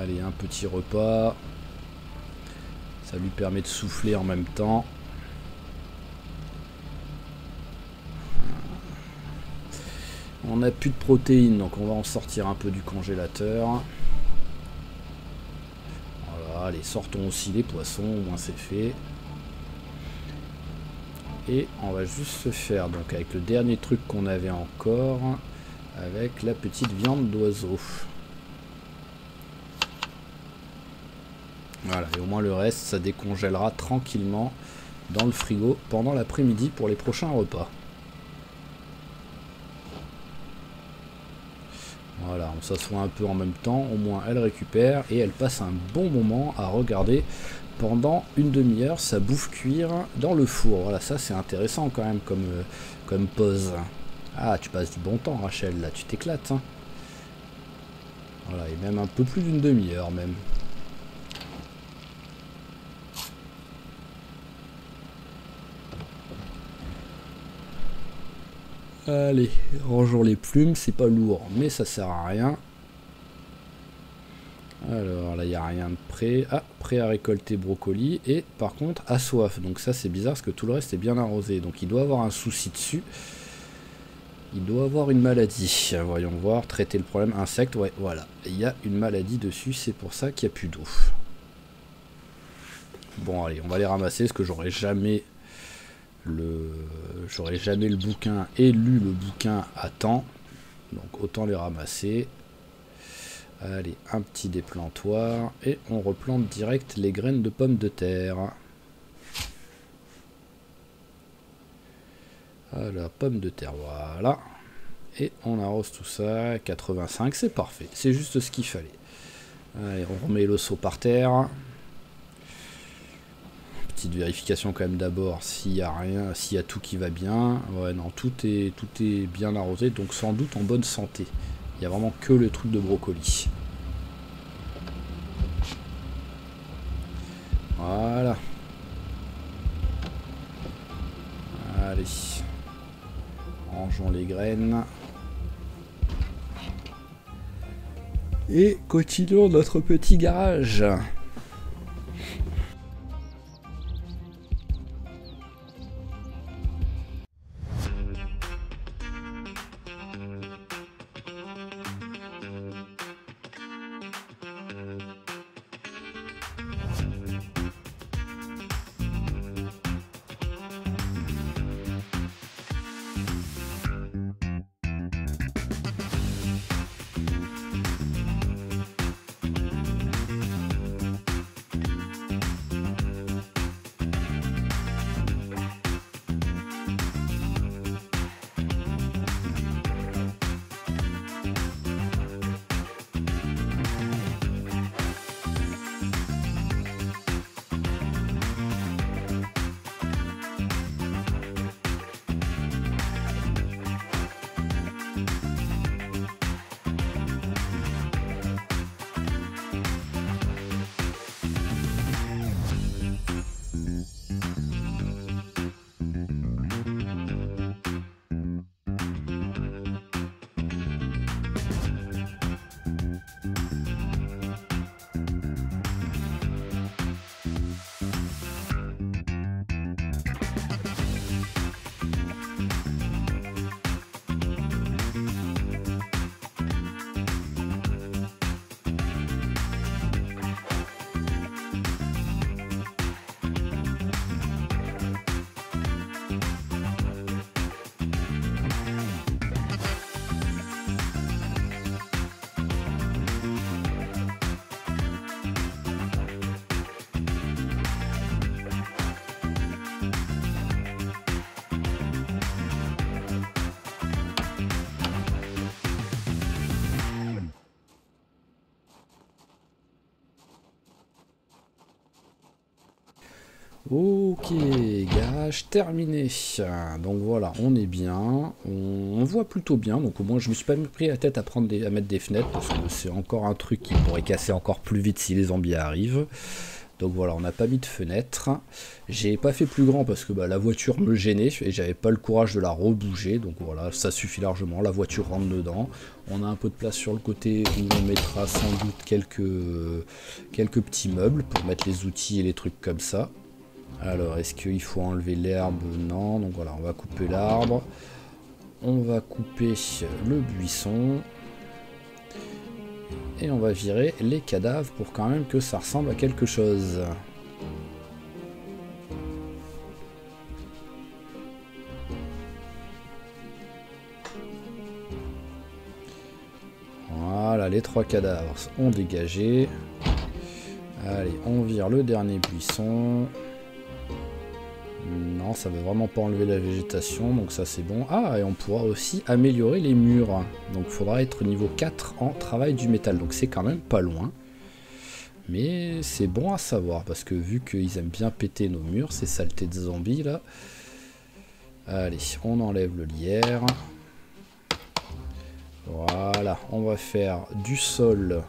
Allez, un petit repas. Ça lui permet de souffler en même temps. On n'a plus de protéines, donc on va en sortir un peu du congélateur. Voilà, allez, sortons aussi les poissons, au moins c'est fait. Et on va juste se faire, donc avec le dernier truc qu'on avait encore, avec la petite viande d'oiseau. Voilà, et au moins le reste, ça décongèlera tranquillement dans le frigo pendant l'après-midi pour les prochains repas. Voilà, on s'assoit un peu en même temps, au moins elle récupère et elle passe un bon moment à regarder pendant une demi-heure sa bouffe cuire dans le four. Voilà, ça c'est intéressant quand même comme pause. Ah, tu passes du bon temps Rachel, là tu t'éclates. Hein. Voilà, et même un peu plus d'une demi-heure même. Allez, rangeons les plumes, c'est pas lourd, mais ça sert à rien. Alors là, il n'y a rien de prêt. Ah, prêt à récolter brocoli. Et par contre, à soif. Donc ça, c'est bizarre parce que tout le reste est bien arrosé. Donc il doit avoir un souci dessus. Il doit avoir une maladie. Voyons voir, traiter le problème. Insecte, ouais, voilà. Il y a une maladie dessus, c'est pour ça qu'il n'y a plus d'eau. Bon, allez, on va les ramasser parce que j'aurais jamais le bouquin et lu le bouquin à temps, donc autant les ramasser. Allez, un petit déplantoir. Et on replante direct les graines de pommes de terre. Alors, pommes de terre, voilà. Et on arrose tout ça. 85, c'est parfait. C'est juste ce qu'il fallait. Allez, on remet le seau par terre. Petite vérification quand même d'abord s'il y a rien, s'il y a tout qui va bien. Ouais, non, tout est bien arrosé, donc sans doute en bonne santé. Il n'y a vraiment que le truc de brocoli. Voilà. Allez. Rangeons les graines. Et continuons notre petit garage. Ok, garage terminé. Donc voilà, on est bien, on voit plutôt bien. Donc au moins je me suis pas pris la tête à mettre des fenêtres parce que c'est encore un truc qui pourrait casser encore plus vite si les zombies arrivent. Donc voilà, on n'a pas mis de fenêtre. J'ai pas fait plus grand parce que la voiture me gênait et j'avais pas le courage de la rebouger. Donc voilà, ça suffit largement. La voiture rentre dedans. On a un peu de place sur le côté où on mettra sans doute quelques petits meubles pour mettre les outils et les trucs comme ça. Alors, est-ce qu'il faut enlever l'herbe? Non. Donc voilà, on va couper l'arbre. On va couper le buisson. Et on va virer les cadavres pour quand même que ça ressemble à quelque chose. Voilà, les 3 cadavres ont dégagé. Allez, on vire le dernier buisson. Non, ça veut vraiment pas enlever la végétation, donc ça c'est bon. Ah, et on pourra aussi améliorer les murs. Donc il faudra être niveau 4 en travail du métal, donc c'est quand même pas loin. Mais c'est bon à savoir, parce que vu qu'ils aiment bien péter nos murs, ces saletés de zombies là. Allez, on enlève le lierre. Voilà, on va faire du sol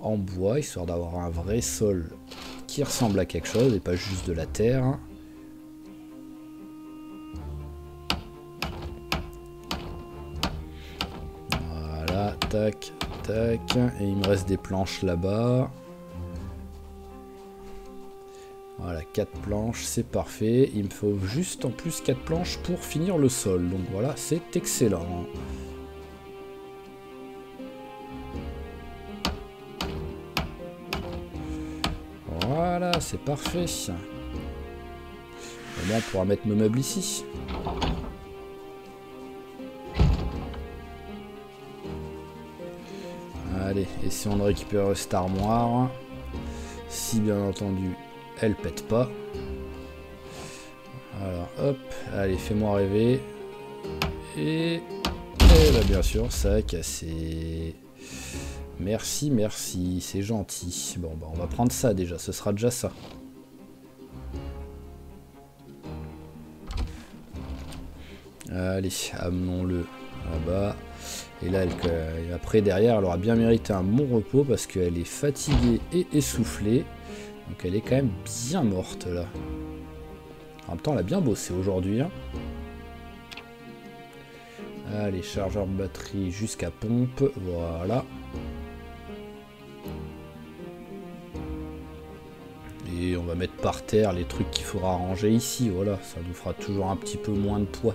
en bois, histoire d'avoir un vrai sol qui ressemble à quelque chose et pas juste de la terre. Voilà, tac, tac. Et il me reste des planches là-bas. Voilà, 4 planches, c'est parfait. Il me faut juste en plus 4 planches pour finir le sol. Donc voilà, c'est excellent. Voilà, c'est parfait. Au moins, on pourra mettre nos meubles ici. Allez. et si on récupère cette armoire, si bien entendu elle pète pas. Alors hop, allez fais-moi rêver. Et là bien sûr ça a cassé. Merci, merci, c'est gentil. Bon bah on va prendre ça déjà, ce sera déjà ça. Allez, amenons-le là-bas. Et là, après, derrière, elle aura bien mérité un bon repos parce qu'elle est fatiguée et essoufflée. Donc elle est quand même bien morte, là. En même temps, elle a bien bossé aujourd'hui. Hein. Allez, chargeur de batterie jusqu'à pompe. Voilà. Et on va mettre par terre les trucs qu'il faudra ranger ici. Voilà, ça nous fera toujours un petit peu moins de poids.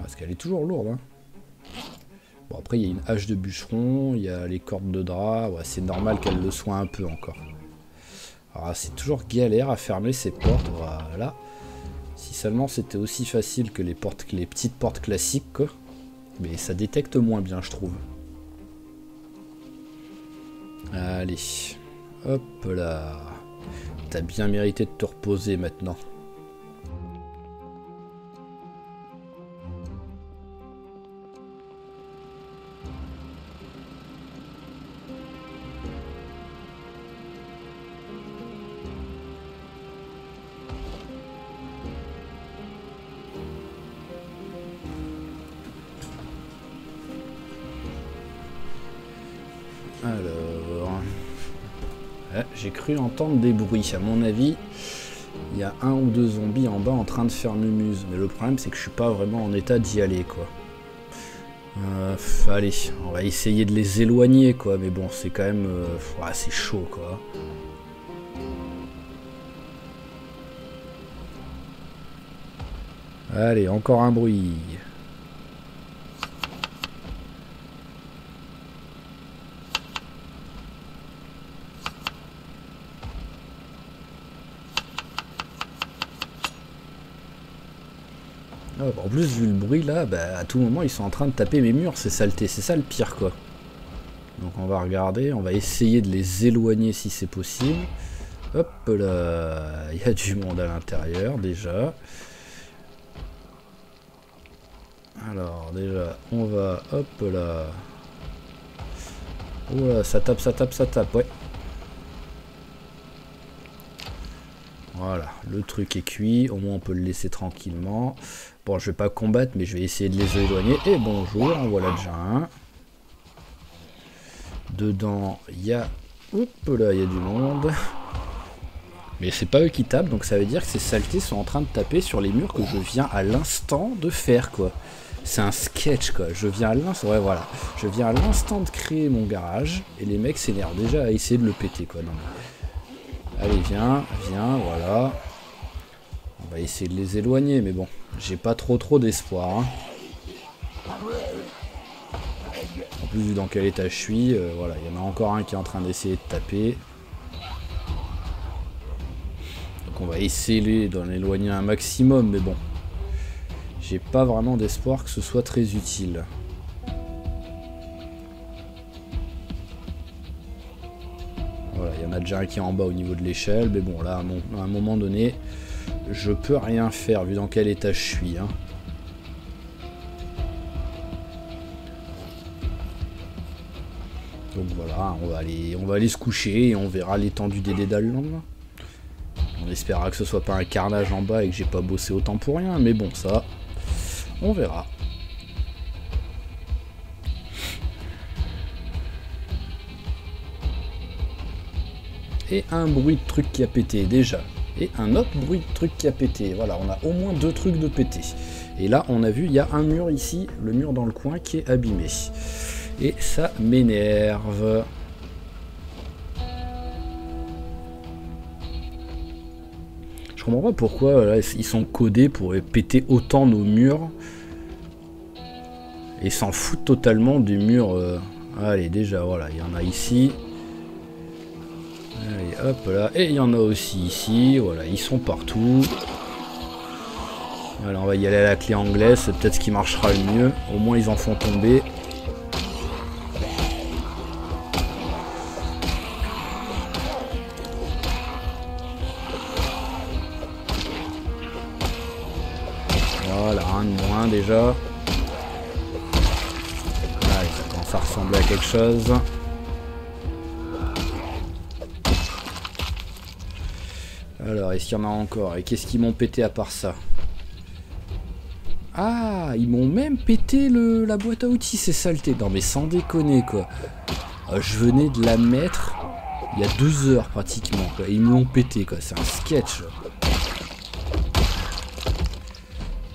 Parce qu'elle est toujours lourde. Hein. Bon, après, il y a une hache de bûcheron, il y a les cordes de drap. Ouais, c'est normal qu'elle le soit un peu encore. Alors, c'est toujours galère à fermer ces portes. Voilà. Si seulement c'était aussi facile que les petites portes classiques, quoi. Mais ça détecte moins bien, je trouve. Allez. Hop là. T'as bien mérité de te reposer maintenant. Alors... j'ai cru entendre des bruits. À mon avis, il y a un ou deux zombies en bas en train de faire mumuse. Mais le problème, c'est que je suis pas vraiment en état d'y aller, quoi. Allez, on va essayer de les éloigner, quoi. Mais bon, c'est quand même... ouais, c'est chaud, quoi. Allez, encore un bruit. En plus, vu le bruit là, bah, à tout moment ils sont en train de taper mes murs, c'est saleté, c'est ça le pire quoi. Donc on va regarder, on va essayer de les éloigner si c'est possible. Hop là, il y a du monde à l'intérieur déjà. Alors déjà, on va, hop là. Oula, ça tape, ça tape, ça tape, ouais. Voilà, le truc est cuit, au moins on peut le laisser tranquillement. Bon, je vais pas combattre, mais je vais essayer de les éloigner. Et bonjour, en voilà déjà un. Dedans, il y a... Hop là, il y a du monde. Mais c'est pas eux qui tapent, donc ça veut dire que ces saletés sont en train de taper sur les murs que je viens à l'instant de faire, quoi. C'est un sketch, quoi. Je viens à l'instant... Ouais, voilà. Je viens à l'instant de créer mon garage, et les mecs s'énervent déjà à essayer de le péter, quoi. Non, mais... Allez, viens, viens, voilà. On va essayer de les éloigner, mais bon, j'ai pas trop d'espoir. Hein. En plus, vu dans quel état je suis, voilà, il y en a encore un qui est en train d'essayer de taper. Donc on va essayer d'en éloigner un maximum, mais bon, j'ai pas vraiment d'espoir que ce soit très utile. Voilà, il y en a déjà un qui est en bas au niveau de l'échelle, mais bon, là, à un moment donné, je peux rien faire, vu dans quel état je suis. Hein. Donc voilà, on va aller se coucher et on verra l'étendue des dégâts le lendemain. On espérera que ce soit pas un carnage en bas et que j'ai pas bossé autant pour rien, mais bon, ça, on verra. Et un bruit de truc qui a pété déjà. Et un autre bruit de truc qui a pété. Voilà, on a au moins deux trucs de pété. Et là, on a vu, il y a un mur ici, le mur dans le coin qui est abîmé. Et ça m'énerve. Je comprends pas pourquoi là, ils sont codés pour péter autant nos murs. Et s'en foutent totalement du mur. Allez, déjà, voilà, il y en a ici. Allez, hop là. Et il y en a aussi ici. Voilà, ils sont partout. Voilà, on va y aller à la clé anglaise, c'est peut-être ce qui marchera le mieux. Au moins ils en font tomber. Voilà, un de moins déjà. Allez, ça commence à ressembler à quelque chose. Alors, est-ce qu'il y en a encore? Et qu'est-ce qu'ils m'ont pété à part ça? Ah, ils m'ont même pété la boîte à outils, c'est saleté. Non mais sans déconner quoi. Je venais de la mettre il y a 2 heures pratiquement quoi. Ils me l'ont pété quoi, c'est un sketch.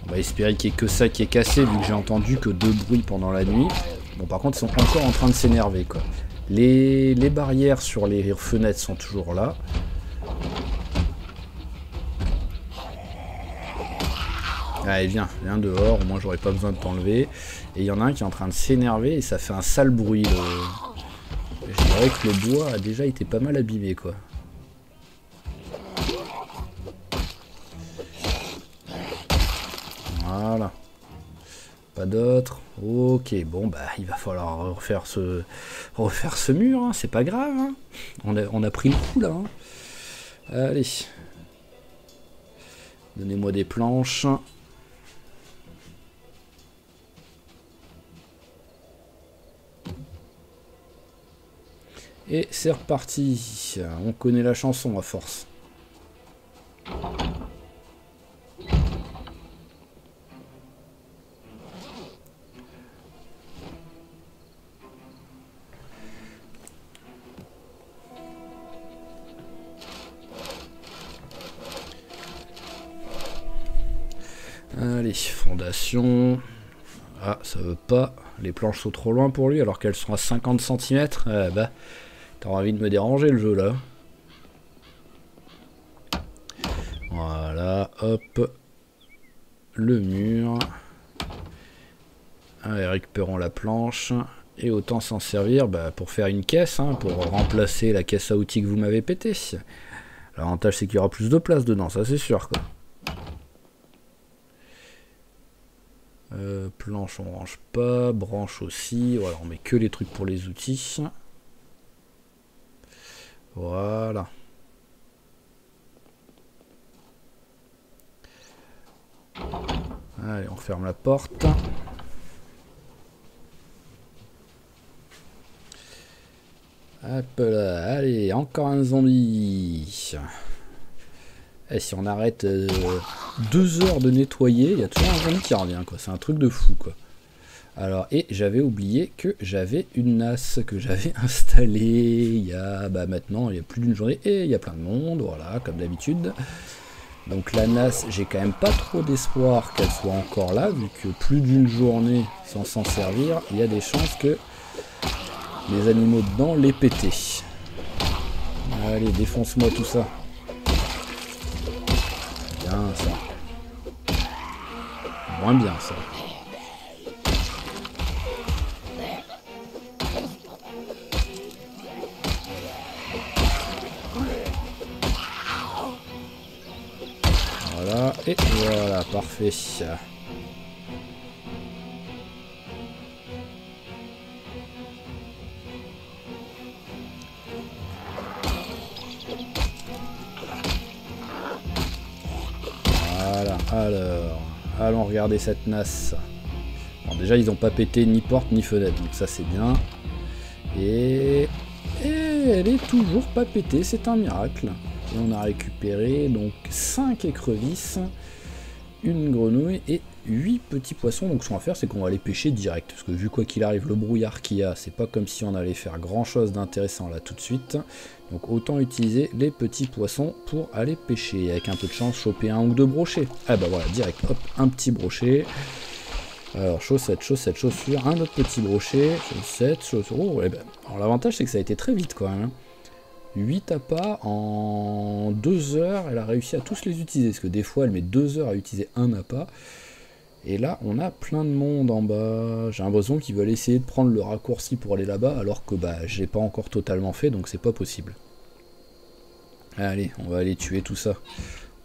On va espérer qu'il n'y ait que ça qui est cassé vu que j'ai entendu que 2 bruits pendant la nuit. Bon par contre ils sont encore en train de s'énerver quoi. Les barrières sur les fenêtres sont toujours là. Allez, viens dehors, au moins j'aurais pas besoin de t'enlever. Et il y en a un qui est en train de s'énerver et ça fait un sale bruit. Je dirais que le bois a déjà été pas mal abîmé quoi. Voilà. Pas d'autres. Ok, bon bah il va falloir refaire ce mur, hein. C'est pas grave. Hein. On a pris le coup là. Hein. Allez. Donnez-moi des planches. Et c'est reparti. On connaît la chanson à force. Allez, fondation. Ah, ça veut pas. Les planches sont trop loin pour lui alors qu'elles sont à 50 cm. Ah, bah, t'as envie de me déranger le jeu là. Voilà, hop. Le mur. Allez, récupérons la planche. Et autant s'en servir pour faire une caisse, hein, pour remplacer la caisse à outils que vous m'avez pété. L'avantage c'est qu'il y aura plus de place dedans, ça c'est sûr quoi. Planche on range pas, branche aussi, voilà on met que les trucs pour les outils. Voilà. Allez on ferme la porte. Hop là, allez encore un zombie. Et si on arrête 2 heures de nettoyer, il y a toujours un zombie qui revient, quoi. C'est un truc de fou, quoi. Alors, et j'avais oublié que j'avais une NAS que j'avais installée il y a, maintenant, il y a plus d'une journée, et il y a plein de monde, voilà, comme d'habitude. Donc la NAS, j'ai quand même pas trop d'espoir qu'elle soit encore là, vu que plus d'une journée sans s'en servir, il y a des chances que les animaux dedans les pétaient. Allez, défonce-moi tout ça. Bien ça. Moins bien ça. Voilà, et voilà, parfait. Voilà, alors, allons regarder cette NAS. Bon, déjà, ils n'ont pas pété ni porte ni fenêtre, donc ça c'est bien. Et elle est toujours pas pétée, c'est un miracle. Et on a récupéré donc 5 écrevisses, une grenouille et 8 petits poissons. Donc ce qu'on va faire, c'est qu'on va les pêcher direct. Parce que vu quoi qu'il arrive, le brouillard qu'il y a, c'est pas comme si on allait faire grand chose d'intéressant là tout de suite. Donc autant utiliser les petits poissons pour aller pêcher. Avec un peu de chance, choper un ou deux brochets. Ah bah voilà, direct, hop, un petit brochet. Alors chaussettes, chaussettes, chaussures, un autre petit brochet, chaussettes, chaussures. Oh, ouais, alors l'avantage c'est que ça a été très vite quand même. 8 appâts en 2 heures, elle a réussi à tous les utiliser. Parce que des fois elle met 2 heures à utiliser un appât. Et là on a plein de monde en bas. J'ai l'impression qu'ils veulent essayer de prendre le raccourci pour aller là-bas. Alors que je l'ai pas encore totalement fait, donc c'est pas possible. Allez, on va aller tuer tout ça.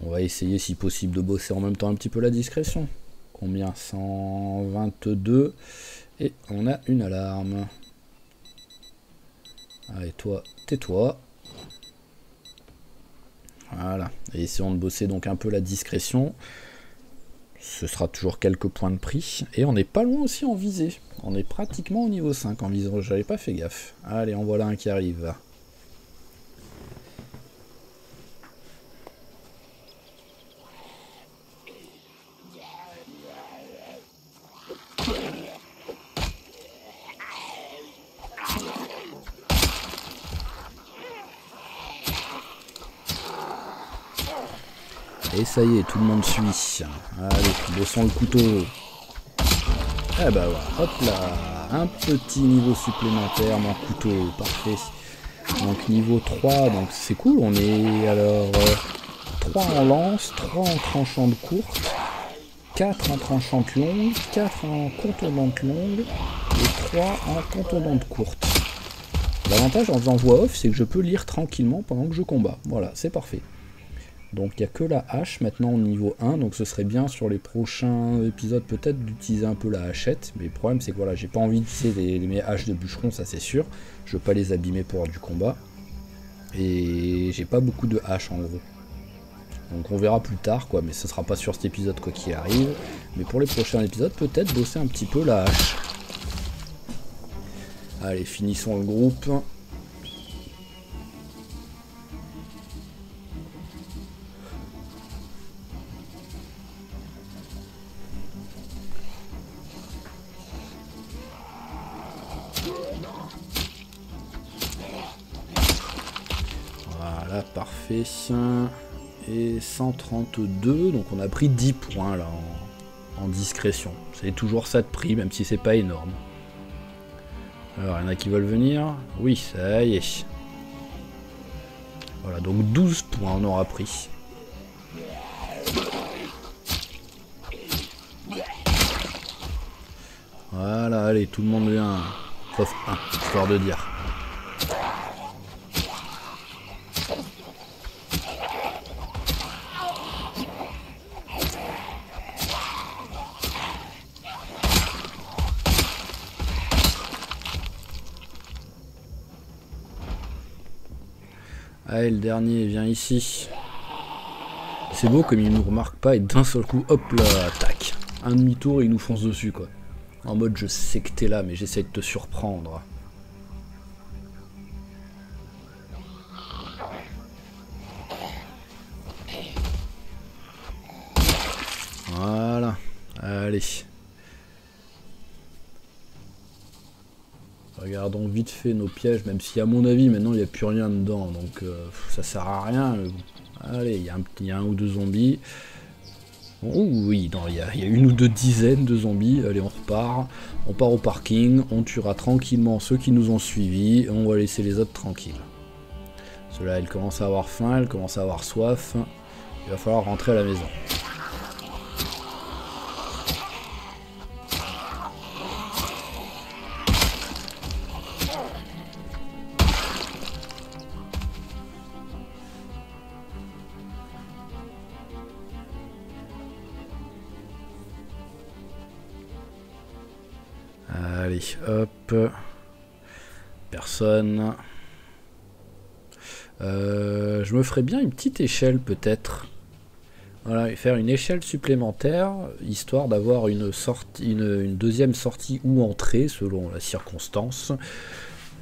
On va essayer si possible de bosser en même temps un petit peu la discrétion. Combien? 122. Et on a une alarme. Allez, toi, tais-toi. Voilà. Et essayons de bosser donc un peu la discrétion. Ce sera toujours quelques points de prix. Et on n'est pas loin aussi en visée. On est pratiquement au niveau 5 en visée. J'avais pas fait gaffe. Allez, en voilà un qui arrive. Et ça y est, tout le monde suit. Allez, bossons le couteau. Eh bah voilà, hop là, un petit niveau supplémentaire, mon couteau, parfait. Donc niveau 3, donc c'est cool, on est alors 3 en lance, 3 en tranchante courte, 4 en tranchante longue, 4 en contondante longue et 3 en contondante courte. L'avantage en faisant voix off, c'est que je peux lire tranquillement pendant que je combats. Voilà, c'est parfait. Donc il n'y a que la hache maintenant au niveau 1, donc ce serait bien sur les prochains épisodes peut-être d'utiliser un peu la hachette, mais le problème c'est que voilà, j'ai pas envie d'utiliser mes haches de bûcheron, ça c'est sûr, je veux pas les abîmer pour du combat, et j'ai pas beaucoup de haches en gros. Donc on verra plus tard quoi, mais ce sera pas sur cet épisode quoi qu'il arrive, mais pour les prochains épisodes peut-être bosser un petit peu la hache. Allez, finissons le groupe. Voilà, parfait. Et 132, donc on a pris 10 points là en discrétion. C'est toujours ça de prix, même si c'est pas énorme. Alors, il y en a qui veulent venir. Oui, ça y est. Voilà, donc 12 points on aura pris. Voilà, allez, tout le monde vient. Sauf un, histoire de dire. Allez, le dernier vient ici. C'est beau comme il nous remarque pas et d'un seul coup, hop là, tac. Un demi-tour et il nous fonce dessus quoi. En mode je sais que t'es là mais j'essaie de te surprendre. Voilà. Allez. Regardons vite fait nos pièges, même si à mon avis maintenant il n'y a plus rien dedans, donc ça sert à rien. Allez, il y a un ou deux zombies. Oh oui, il y a une ou deux dizaines de zombies. Allez, on repart. On part au parking, on tuera tranquillement ceux qui nous ont suivis, et on va laisser les autres tranquilles. Ceux-là, ils commencent à avoir faim, ils commencent à avoir soif. Il va falloir rentrer à la maison. Allez, hop. Personne. Je me ferais bien une petite échelle peut-être. Voilà, et faire une échelle supplémentaire, histoire d'avoir une deuxième sortie ou entrée, selon la circonstance,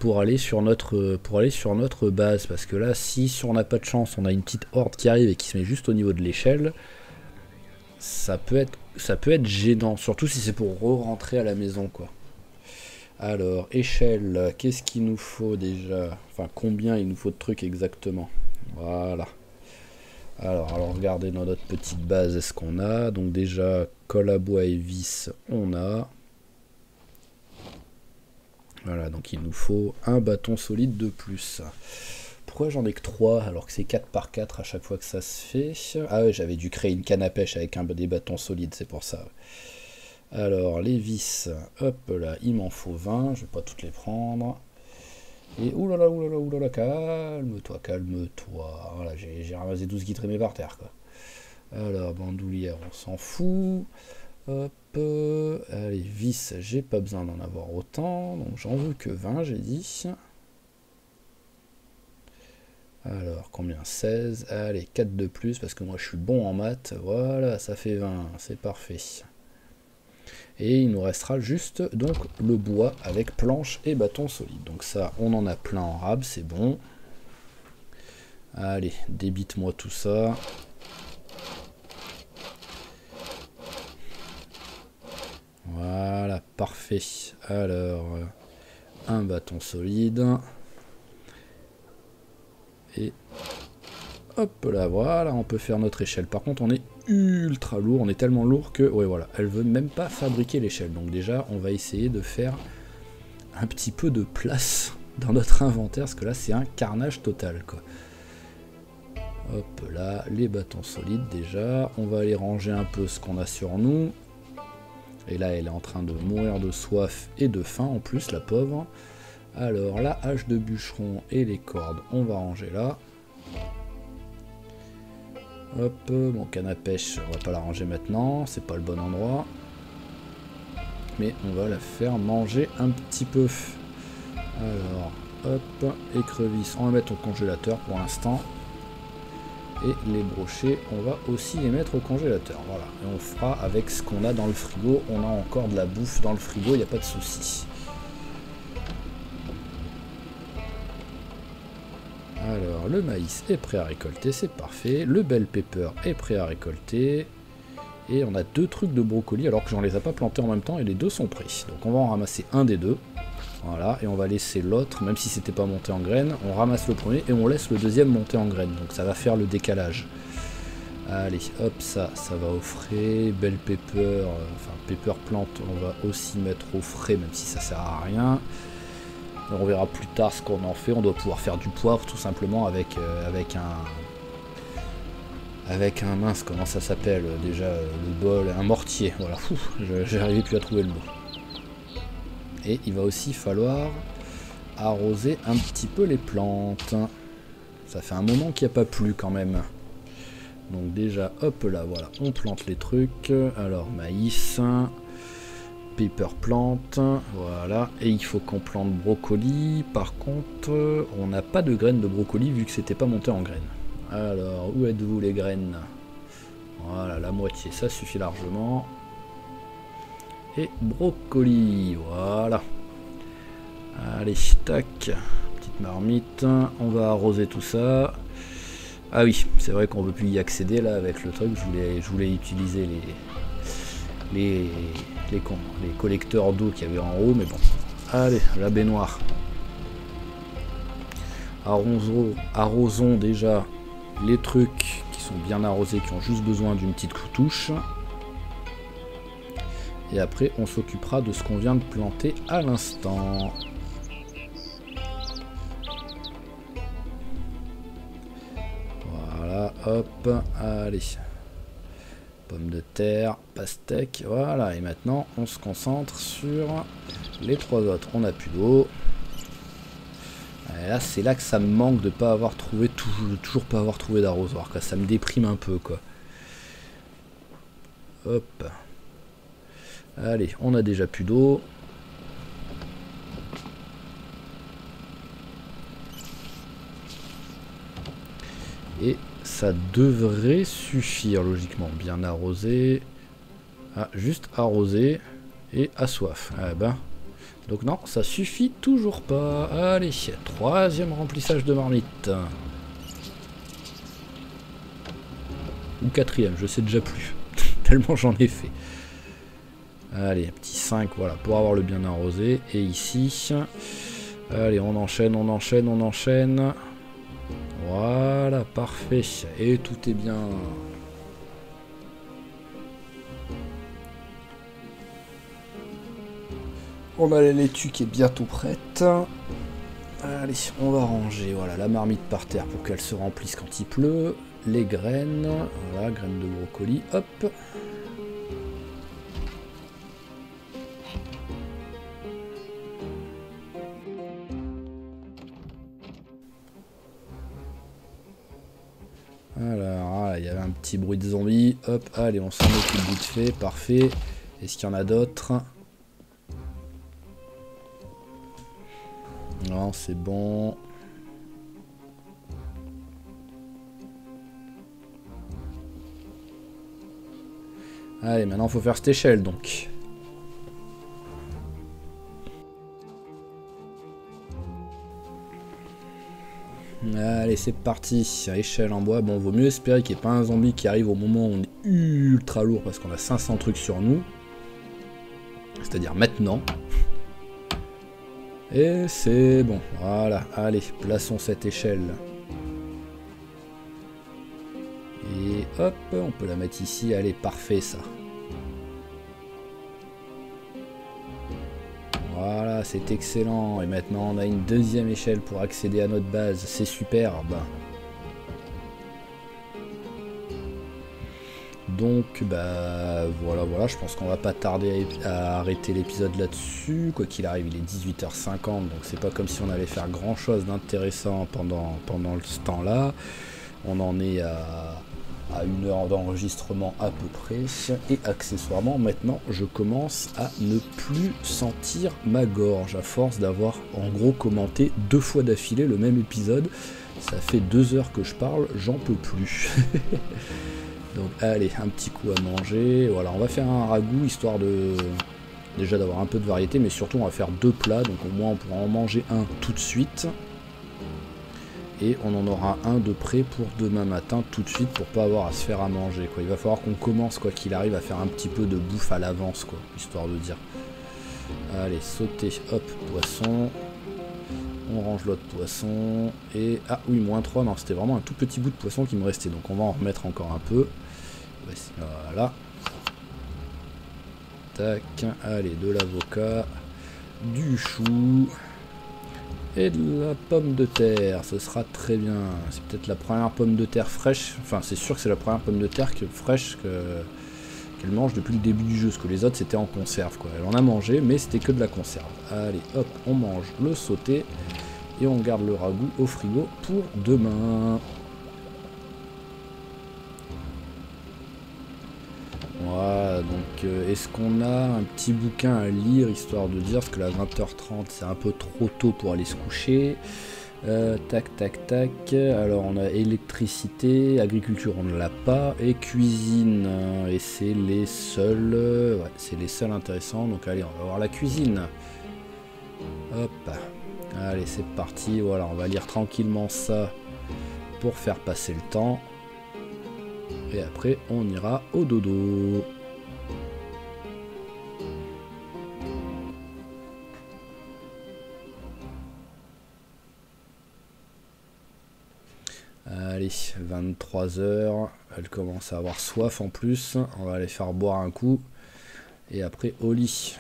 pour aller sur notre base. Parce que là, si on n'a pas de chance, on a une petite horde qui arrive et qui se met juste au niveau de l'échelle, ça peut être gênant, surtout si c'est pour re-rentrer à la maison, quoi. Alors, échelle, qu'est-ce qu'il nous faut déjà? Enfin, combien il nous faut de trucs exactement? Voilà. Alors regardez dans notre petite base, est-ce qu'on a? Donc déjà, colle à bois et vis, on a. Voilà, donc il nous faut un bâton solide de plus. Pourquoi j'en ai que 3 alors que c'est 4 par 4 à chaque fois que ça se fait? Ah ouais, j'avais dû créer une canne à pêche avec des bâtons solides, c'est pour ça. Alors, les vis, hop là, il m'en faut 20, je vais pas toutes les prendre. Et oulala, calme-toi. Voilà, j'ai ramassé tout ce qui traînait par terre, quoi. Alors, bandoulière, on s'en fout. Hop, allez, vis, j'ai pas besoin d'en avoir autant, donc j'en veux que 20, j'ai dit. Alors, combien? 16. Allez, 4 de plus, parce que moi je suis bon en maths. Voilà, ça fait 20, c'est parfait. Et il nous restera juste donc le bois avec planche et bâton solide. Donc ça, on en a plein en rab, c'est bon. Allez, débite-moi tout ça. Voilà, parfait. Alors, un bâton solide. Et hop là, voilà, on peut faire notre échelle. Par contre, on est ultra lourd, on est tellement lourd que, ouais voilà, elle veut même pas fabriquer l'échelle. Donc déjà, on va essayer de faire un petit peu de place dans notre inventaire, parce que là, c'est un carnage total, quoi. Hop là, les bâtons solides déjà. On va aller ranger un peu ce qu'on a sur nous. Et là, elle est en train de mourir de soif et de faim en plus, la pauvre. Alors, la hache de bûcheron et les cordes, on va ranger là. Hop, mon canne à pêche, on va pas la ranger maintenant, c'est pas le bon endroit. Mais on va la faire manger un petit peu. Alors, hop, écrevisse, on va mettre au congélateur pour l'instant. Et les brochets, on va aussi les mettre au congélateur. Voilà, et on fera avec ce qu'on a dans le frigo. On a encore de la bouffe dans le frigo, il n'y a pas de souci. Alors, le maïs est prêt à récolter, c'est parfait. Le bell pepper est prêt à récolter. Et on a 2 trucs de brocoli, alors que j'en les ai pas plantés en même temps, et les 2 sont pris. Donc on va en ramasser un des 2. Voilà, et on va laisser l'autre, même si c'était pas monté en graines. On ramasse le premier et on laisse le deuxième monter en graines. Donc ça va faire le décalage. Allez, hop, ça va au frais. Bell pepper, enfin pepper plante, on va aussi mettre au frais, même si ça sert à rien. On verra plus tard ce qu'on en fait. On doit pouvoir faire du poivre tout simplement avec un mince, comment ça s'appelle déjà, le bol, un mortier. Voilà, j'arrivais plus à trouver le mot. Et il va aussi falloir arroser un petit peu les plantes. Ça fait un moment qu'il n'y a pas plu quand même. Donc déjà, hop là, voilà, on plante les trucs. Alors, maïs, pepper plante, voilà. Et il faut qu'on plante brocoli. Par contre, on n'a pas de graines de brocoli vu que c'était pas monté en graines. Alors, où êtes-vous les graines? Voilà, la moitié, ça suffit largement. Et brocoli, voilà. Allez, tac, petite marmite, on va arroser tout ça. Ah oui, c'est vrai qu'on ne peut plus y accéder là avec le truc, je voulais utiliser les collecteurs d'eau qu'il y avait en haut, mais bon. Allez, la baignoire. Arrosons déjà les trucs qui sont bien arrosés, qui ont juste besoin d'une petite touche. Et après, on s'occupera de ce qu'on vient de planter à l'instant. Voilà, hop, allez. Pommes de terre, pastèque, voilà. Et maintenant, on se concentre sur les 3 autres. On n'a plus d'eau. Là, c'est là que ça me manque de pas avoir trouvé, toujours pas avoir trouvé d'arrosoir. Ça me déprime un peu, quoi. Hop. Allez, on a déjà plus d'eau. Et ça devrait suffire logiquement. Bien arrosé. Ah, juste arrosé. Et à soif. Ah ben. Donc non, ça suffit toujours pas. Allez, 3e remplissage de marmite. Ou 4e, je sais déjà plus. Tellement j'en ai fait. Allez, un petit 5, voilà, pour avoir le bien arrosé. Et ici, allez, on enchaîne, on enchaîne, on enchaîne. Voilà, parfait. Et tout est bien. On a la laitue qui est bientôt prête. Allez, on va ranger, voilà, la marmite par terre pour qu'elle se remplisse quand il pleut. Les graines, voilà, graines de brocoli, hop. Alors, il y avait un petit bruit de zombies. Hop, allez, on s'en occupe vite fait, parfait. Est-ce qu'il y en a d'autres? Non, c'est bon. Allez, maintenant, il faut faire cette échelle, donc. Allez, c'est parti. Échelle en bois. Bon, vaut mieux espérer qu'il n'y ait pas un zombie qui arrive au moment où on est ultra lourd parce qu'on a 500 trucs sur nous. C'est-à-dire maintenant. Et c'est bon. Voilà. Allez, plaçons cette échelle. Et hop, on peut la mettre ici. Allez, parfait ça. Voilà, c'est excellent. Et maintenant, on a une deuxième échelle pour accéder à notre base. C'est superbe. Donc, bah voilà, je pense qu'on va pas tarder à arrêter l'épisode là-dessus. Quoi qu'il arrive, il est 18h50, donc c'est pas comme si on allait faire grand-chose d'intéressant pendant ce temps-là. On en est à 1 heure d'enregistrement à peu près, et accessoirement maintenant je commence à ne plus sentir ma gorge à force d'avoir en gros commenté 2 fois d'affilée le même épisode. Ça fait 2 heures que je parle, j'en peux plus. Donc allez, un petit coup à manger. Voilà, on va faire un ragoût histoire de déjà d'avoir un peu de variété, mais surtout on va faire 2 plats, donc au moins on pourra en manger un tout de suite. Et on en aura un de près pour demain matin tout de suite pour pas avoir à se faire à manger, quoi. Il va falloir qu'on commence quoi qu'il arrive à faire un petit peu de bouffe à l'avance, quoi, histoire de dire. Allez, sauter, hop, poisson. On range l'autre poisson. Et ah oui, -3, non, c'était vraiment un tout petit bout de poisson qui me restait, donc on va en remettre encore un peu. Voilà. Tac, allez, de l'avocat, du chou. Et de la pomme de terre, ce sera très bien. C'est peut-être la première pomme de terre fraîche. Enfin, c'est sûr que c'est la première pomme de terre fraîche qu'elle mange depuis le début du jeu. Parce que les autres, c'était en conserve, quoi. Elle en a mangé, mais c'était que de la conserve. Allez, hop, on mange le sauté. Et on garde le ragoût au frigo pour demain. Voilà, donc est-ce qu'on a un petit bouquin à lire, histoire de dire, parce que la 20h30 c'est un peu trop tôt pour aller se coucher. Tac, tac, tac. Alors on a électricité, agriculture on ne l'a pas, et cuisine, et c'est les seuls, ouais, c'est les seuls intéressants. Donc allez, on va voir la cuisine. Hop, allez c'est parti, voilà, on va lire tranquillement ça pour faire passer le temps. Et après, on ira au dodo. Allez, 23h. Elle commence à avoir soif en plus. On va aller faire boire un coup. Et après, au lit.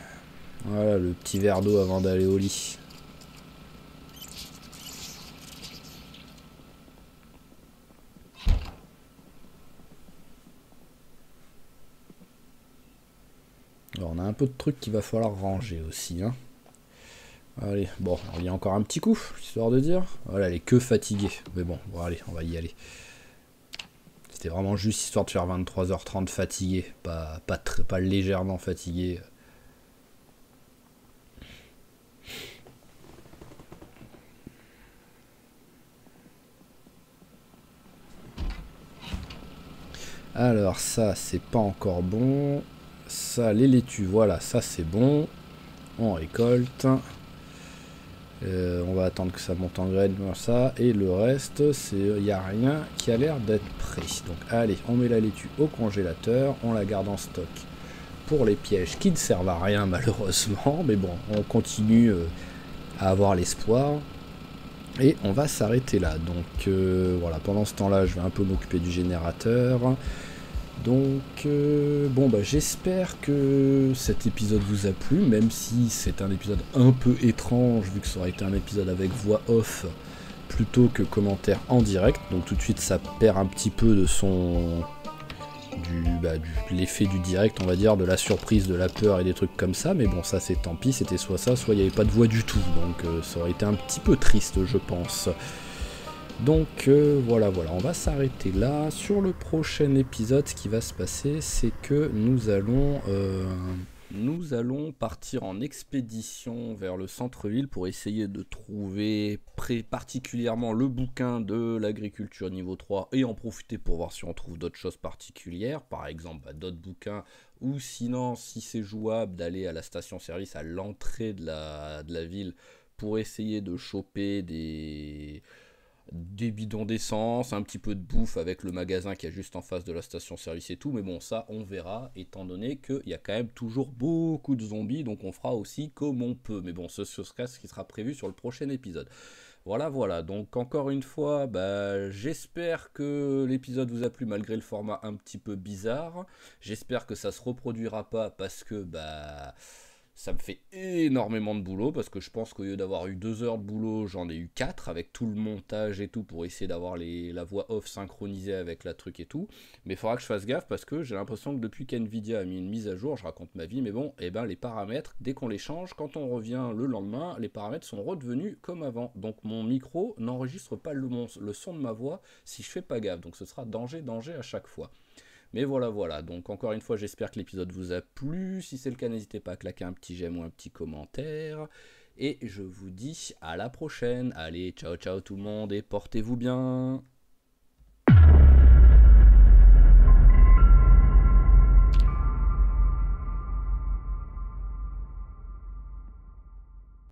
Voilà, le petit verre d'eau avant d'aller au lit. Alors on a un peu de trucs qu'il va falloir ranger aussi, hein. Allez, bon, il y a encore un petit coup, histoire de dire. Voilà, elle est que fatiguée. Mais bon, allez, on va y aller. C'était vraiment juste histoire de faire 23h30 fatigué, pas légèrement fatigué. Alors ça, c'est pas encore bon. Ça, les laitues, voilà, ça c'est bon. On récolte. On va attendre que ça monte en graines, ça. Et le reste, il n'y a rien qui a l'air d'être prêt. Donc allez, on met la laitue au congélateur. On la garde en stock pour les pièges qui ne servent à rien malheureusement. Mais bon, on continue à avoir l'espoir. Et on va s'arrêter là. Donc voilà, pendant ce temps-là, je vais un peu m'occuper du générateur. Donc bon bah j'espère que cet épisode vous a plu, même si c'est un épisode un peu étrange vu que ça aurait été un épisode avec voix off plutôt que commentaire en direct. Donc tout de suite ça perd un petit peu de l'effet du direct, on va dire, de la surprise, de la peur et des trucs comme ça. Mais bon, ça c'est tant pis, c'était soit ça, soit il n'y avait pas de voix du tout. Donc ça aurait été un petit peu triste, je pense. Donc voilà, on va s'arrêter là. Sur le prochain épisode, ce qui va se passer, c'est que nous allons partir en expédition vers le centre-ville pour essayer de trouver particulièrement le bouquin de l'agriculture niveau 3 et en profiter pour voir si on trouve d'autres choses particulières, par exemple d'autres bouquins, ou sinon, si c'est jouable, d'aller à la station-service à l'entrée de la ville pour essayer de choper des bidons d'essence, un petit peu de bouffe avec le magasin qui est juste en face de la station-service et tout, mais bon, ça on verra, étant donné qu'il y a quand même toujours beaucoup de zombies, donc on fera aussi comme on peut, mais bon, ce sera ce qui sera prévu sur le prochain épisode. Voilà, donc encore une fois, j'espère que l'épisode vous a plu malgré le format un petit peu bizarre, j'espère que ça se reproduira pas parce que, ça me fait énormément de boulot parce que je pense qu'au lieu d'avoir eu 2 heures de boulot, j'en ai eu 4 avec tout le montage et tout pour essayer d'avoir la voix off synchronisée avec la truc et tout. Mais il faudra que je fasse gaffe parce que j'ai l'impression que depuis qu'NVIDIA a mis une mise à jour, je raconte ma vie, mais bon, les paramètres, dès qu'on les change, quand on revient le lendemain, les paramètres sont redevenus comme avant. Donc mon micro n'enregistre pas le son de ma voix si je fais pas gaffe. Donc ce sera danger à chaque fois. Mais voilà, donc encore une fois, j'espère que l'épisode vous a plu. Si c'est le cas, n'hésitez pas à claquer un petit j'aime ou un petit commentaire. Et je vous dis à la prochaine. Allez, ciao tout le monde et portez-vous bien.